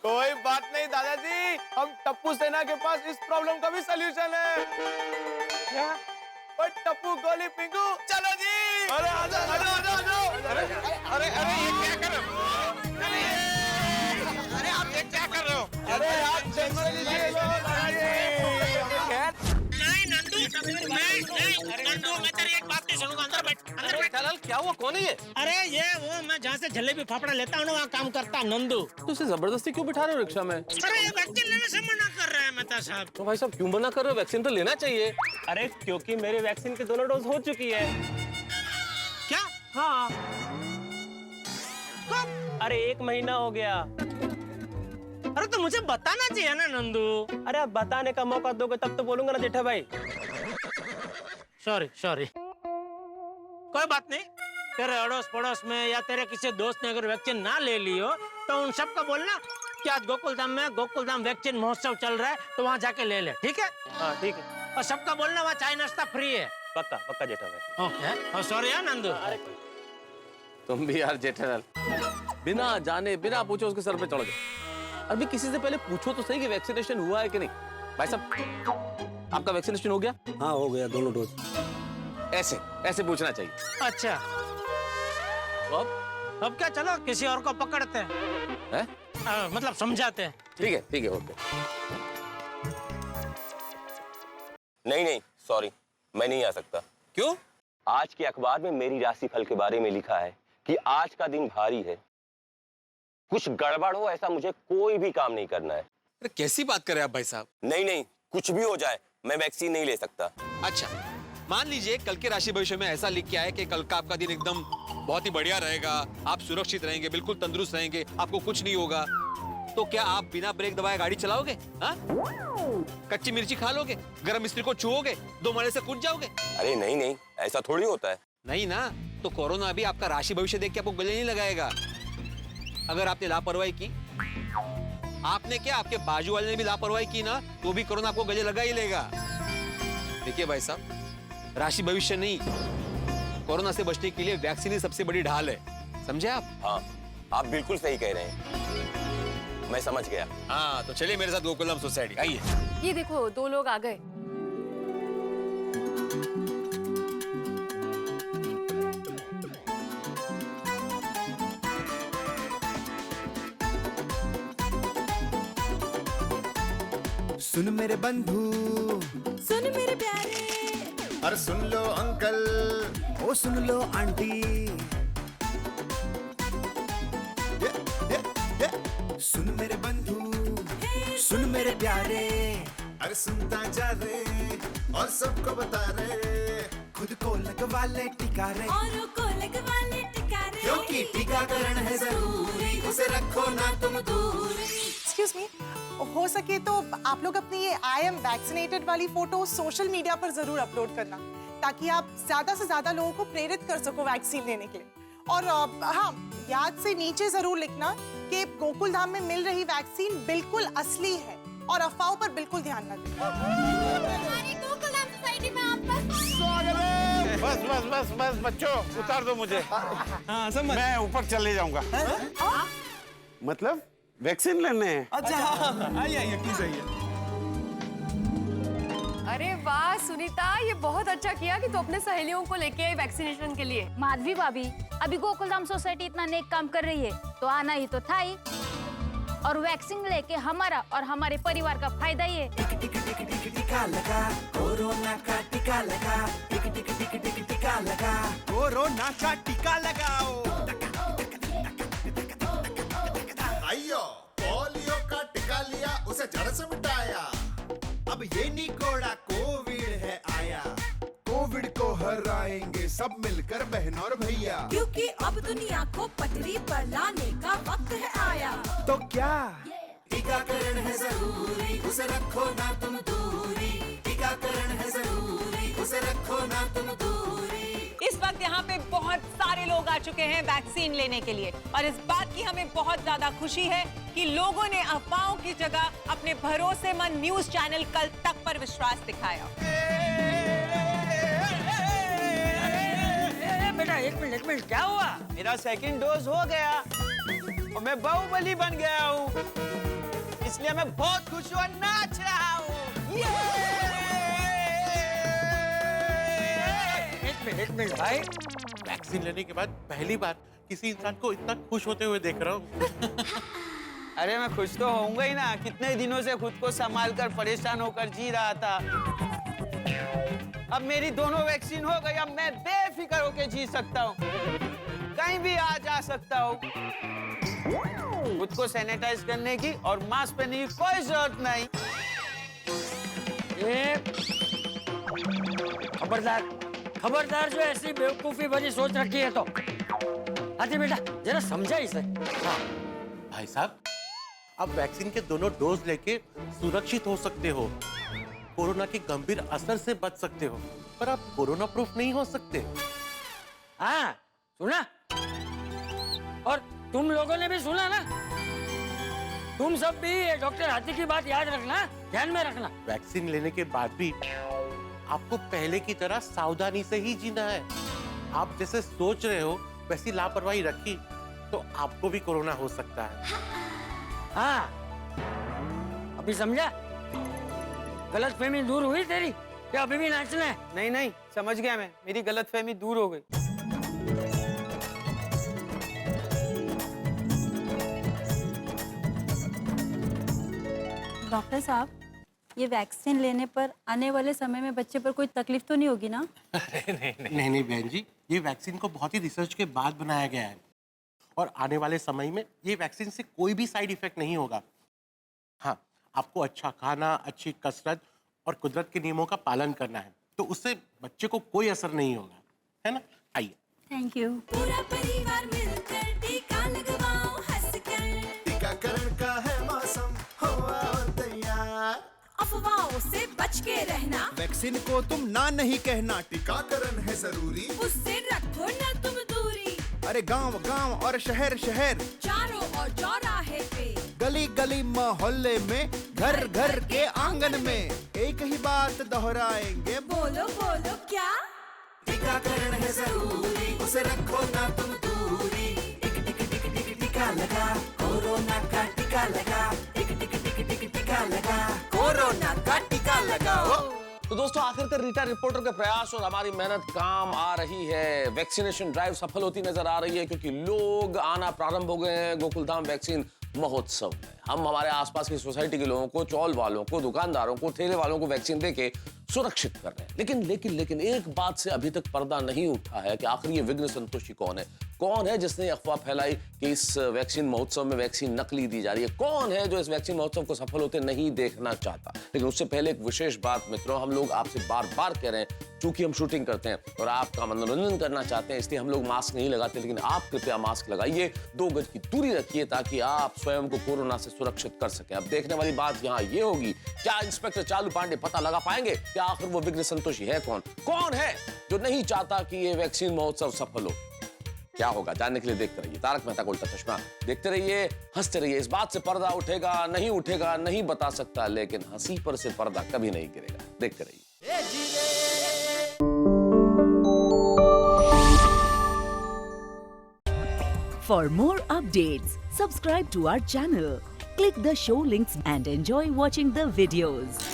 कोई बात नहीं दादाजी, हम टप्पू सेना के पास इस प्रॉब्लम का भी सलूशन है। क्या? और टप्पू गोली पिंगू, चलो जी। अरे आजा। अरे ये क्या कर रहे हो? अरे आप ये क्या कर रहे हो? अरे आप टेंशन लीजिए। नहीं नंदू, मैं तेरी एक बात नहीं सुनूंगा। अंदर बैठ, अंदर बैठ। चल, क्या हुआ? कौन है ये? अरे ये वो मैं जहाँ से जलेबी फाफड़ा लेता हूँ ना, वहाँ काम करता है नंदू। तो उसे जबरदस्ती क्यों बिठा रहे हो रिक्शा में? अरे ये वैक्सीन लेने से मना कर रहा है मेहता साहब। तो भाई साहब क्यों मना कर रहे हो? वैक्सीन तो लेना चाहिए। अरे क्योंकि मेरे वैक्सीन के दोनों डोज हो चुकी है। क्या? हाँ। कब? अरे 1 महीना हो गया। अरे तो मुझे बताना चाहिए ना नंदू। अरे अब बताने का मौका दोगे तब तो बोलूंगा ना जेठा भाई। सॉरी। कोई बात नहीं। तेरे अड़ोस पड़ोस में या तेरे किसी दोस्त ने अगर वैक्सीन ना ले ली हो तो उन सबको बोलना कि आज गोकुलधाम वैक्सीन महोत्सव चल रहा है, तो वहाँ जाके ले ले, ठीक है? हाँ ठीक है। और सबका बोलना वहाँ चाय नाश्ता फ्री है। पक्का जेठा भाई। ओके। और सॉरी यार नंदू। तुम भी यार जेठालाल, बिना जाने बिना पूछे उसके सर पे चढ़ गए। अभी किसी से पहले पूछो तो सही कि वैक्सीनेशन हुआ है कि नहीं। भाई साहब, आपका वैक्सीनेशन हो गया? हाँ हो गया, दोनों डोज। ऐसे पूछना चाहिए। अच्छा, अब क्या, चलो किसी और को पकड़ते हैं। मतलब समझाते हैं। ठीक है ओके। नहीं सॉरी, मैं नहीं आ सकता। क्यों? आज के अखबार में मेरी राशि फल के बारे में लिखा है कि आज का दिन भारी है। कुछ गड़बड़ हो ऐसा मुझे कोई भी काम नहीं करना है। अरे कैसी बात कर रहे हैं आप भाई साहब? नहीं नहीं, कुछ भी हो जाए मैं वैक्सीन नहीं ले सकता। अच्छा, मान लीजिए कल के राशि भविष्य में ऐसा लिख के आए कि कल का आपका दिन एकदम बहुत ही बढ़िया रहेगा, आप सुरक्षित रहेंगे, बिल्कुल तंदुरुस्त रहेंगे, आपको कुछ नहीं होगा, तो क्या आप बिना ब्रेक दबाए गाड़ी चलाओगे? हाँ? कच्ची मिर्ची खा लोगे, गरम मिस्त्री को छुओगे, 2 माले से कूद जाओगे? अरे नहीं नहीं, ऐसा थोड़ी होता है। नहीं ना, तो कोरोना भी आपका राशि भविष्य देख के आपको गले नहीं लगाएगा। अगर आपने लापरवाही की, आपने क्या, आपके बाजू वाले ने भी लापरवाही की ना, तो भी कोरोना आपको गले लगा ही लेगा। देखिए भाई साहब, राशि भविष्य नहीं, कोरोना से बचने के लिए वैक्सीन ही सबसे बड़ी ढाल है, समझे आप? हाँ, आप बिल्कुल सही कह रहे हैं, मैं समझ गया। हाँ, तो चलिए मेरे साथ गोकुलधाम सोसाइटी, आइए। ये देखो 2 लोग आ गए। सुन मेरे बंधु, सुन मेरे प्यारे, अरे सुन लो अंकल, ओ सुन लो आंटी, ये। सुन मेरे बंधु, सुन मेरे प्यारे, अरे सुनता जा रे और सबको बता रे, खुद को लगवा ले टीका रे, औरों को लगवा ले टीका रे, क्योंकि टीकाकरण है जरूरी, उसे रखो ना तुम दूरी। एक्सक्यूज मी, हो सके तो आप लोग अपनी ये आई एम वैक्सीनेटेड वाली फोटो सोशल मीडिया पर जरूर अपलोड करना, ताकि आप ज्यादा से ज्यादा लोगों को प्रेरित कर सको वैक्सीन लेने के लिए। और हाँ, याद से नीचे जरूर लिखना कि गोकुलधाम में मिल रही वैक्सीन बिल्कुल असली है और अफवाहों पर बिल्कुल ध्यान न दें। हमारी गोकुलधाम सोसाइटी में आपका बस बस बस बस बच्चों, उतार दो मुझे। मैं ऊपर चले जाऊंगा। मतलब वैक्सीन लेने हैं। अच्छा, आइए आइए प्लीज आइए। अरे वाह सुनीता, ये बहुत अच्छा किया कि तू अपने सहेलियों को लेके आई वैक्सीनेशन के लिए। माधवी भाभी, अभी गोकुलधाम सोसाइटी इतना नेक काम कर रही है तो आना ही तो था ही, और वैक्सीन लेके हमारा और हमारे परिवार का फायदा ही है। टीका लगा, कोरोना का टीका लगा, टिक टिक टिक टिक टीका लगा, कोरोना का टीका लगाओ। आइयो, पोलियो का टीका लिया, उसे जड़ से मिटाया, अब ये निकोड़ा कोविड है आया, कोविड को हराएंगे सब मिलकर बहन और भैया, क्योंकि अब दुनिया को पटरी पर लाने का वक्त है आया। तो क्या टीकाकरण है जरूरी, उसे रखो ना तुम दूरी, टीकाकरण है जरूरी, उसे रखो ना तुम दूरी। इस वक्त यहाँ पे बहुत सारे लोग आ चुके हैं वैक्सीन लेने के लिए, और इस बात की हमें बहुत ज्यादा खुशी है कि लोगों ने अफवाहों की जगह अपने भरोसेमंद न्यूज चैनल कल तक पर विश्वास दिखाया। बेटा एक मिनट, क्या हुआ? मेरा सेकंड डोज हो गया और मैं बाहुबली बन गया हूँ, इसलिए मैं बहुत खुश हूँ और नाच रहा हूँ। एक मिनट भाई, वैक्सीन लेने के बाद पहली बार किसी इंसान को इतना खुश होते हुए देख रहा हूँ। अरे मैं खुश तो होऊंगा ही ना, कितने दिनों से खुद को संभाल कर परेशान होकर जी रहा था। अब मेरी दोनों वैक्सीन हो गई, अब मैं बेफिक्र होकर जी सकता हूँ, कहीं भी आ जा सकता हूँ, खुद को सैनिटाइज करने की और मास्क पहनने की कोई जरूरत नहीं। खबरदार जो ऐसी बेवकूफी भरी सोच रखी है तो। आती बेटा जरा समझा इसे। हाँ, भाई साहब, आप वैक्सीन के दोनों डोज लेके सुरक्षित हो सकते हो, कोरोना के गंभीर असर से बच सकते हो, पर आप कोरोना प्रूफ नहीं हो सकते। हाँ सुना, और तुम लोगों ने भी सुना ना, तुम सब भी डॉक्टर हाथी की बात याद रखना, ध्यान में रखना। वैक्सीन लेने के बाद भी आपको पहले की तरह सावधानी से ही जीना है। आप जैसे सोच रहे हो वैसी लापरवाही रखी तो आपको भी कोरोना हो सकता है। हाँ, अभी समझा? गलतफहमी दूर हुई तेरी, क्या अभी भी नाचना है? नहीं नहीं, समझ गया मैं, मेरी गलतफहमी दूर हो गई। डॉक्टर साहब, ये वैक्सीन लेने पर आने वाले समय में बच्चे पर कोई तकलीफ तो नहीं होगी ना? नहीं बहन जी, ये वैक्सीन को बहुत ही रिसर्च के बाद बनाया गया है और आने वाले समय में ये वैक्सीन से कोई भी साइड इफेक्ट नहीं होगा। हाँ, आपको अच्छा खाना, अच्छी कसरत और कुदरत के नियमों का पालन करना है, तो उससे बच्चे को कोई असर नहीं होगा, है ना? आइए। Thank you. पूरा परिवार मिलकर टीका लगवाओ, हंसकर टीकाकरण का है मौसम, हो आओ तैयार। अफवाहों से बच के रहना, वैक्सीन को तुम ना नहीं कहना, टीकाकरण है जरूरी, उससे रखो ना तुम दूरी। अरे गांव गांव और शहर शहर, चारों और चौराहे पे, गली गली मोहल्ले में, घर घर के आंगन में, एक ही बात दोहराएंगे, बोलो बोलो क्या? टीकाकरण है जरूरी, उसे रखो ना तुम दूरी। टिक टिक टिक टिक टीका लगा, कोरोना का टीका लगा, टिक टिक टिक टिक टीका लगा, कोरोना का टीका लगाओ। तो दोस्तों, आखिरकार रीटा रिपोर्टर के प्रयास और हमारी मेहनत काम आ रही है। वैक्सीनेशन ड्राइव सफल होती नजर आ रही है, क्योंकि लोग आना प्रारंभ हो गए हैं गोकुलधाम वैक्सीन महोत्सव में। हम हमारे आसपास की सोसाइटी के लोगों को, चौल वालों को, दुकानदारों को, ठेले वालों को वैक्सीन देके सुरक्षित कर रहे हैं। लेकिन एक बात से अभी तक पर्दा नहीं उठा है कि आखिर ये विघ्न संतोषी कौन है? कौन है जिसने अफवाह फैलाई कि इस वैक्सीन महोत्सव में वैक्सीन नकली दी जा रही है? कौन है जो इस वैक्सीन महोत्सव को सफल होते नहीं देखना चाहता? लेकिन उससे पहले एक विशेष बात मित्रों, हम लोग आपसे बार बार कह रहे हैं, चूंकि हम शूटिंग करते हैं और आपका मनोरंजन करना चाहते हैं, इसलिए हम लोग मास्क नहीं लगाते, लेकिन आप कृपया मास्क लगाइए, 2 गज की दूरी रखिए, ताकि आप स्वयं को कोरोना से सुरक्षित कर सकें। अब देखने वाली बात यहाँ ये होगी, क्या इंस्पेक्टर चालू पांडे पता लगा पाएंगे कि आखिर वो विघ्न संतोषी है कौन? कौन है जो नहीं चाहता कि ये वैक्सीन महोत्सव सफल हो? क्या होगा जानने के लिए देखते रहिए तारक मेहता का उल्टा चश्मा। देखते रहिए, हंसते रहिए। इस बात से पर्दा उठेगा नहीं उठेगा नहीं बता सकता, लेकिन हंसी पर से पर्दा कभी नहीं गिरेगा। देखते रहिए। For more updates, subscribe to our channel, click the show links and enjoy watching the videos.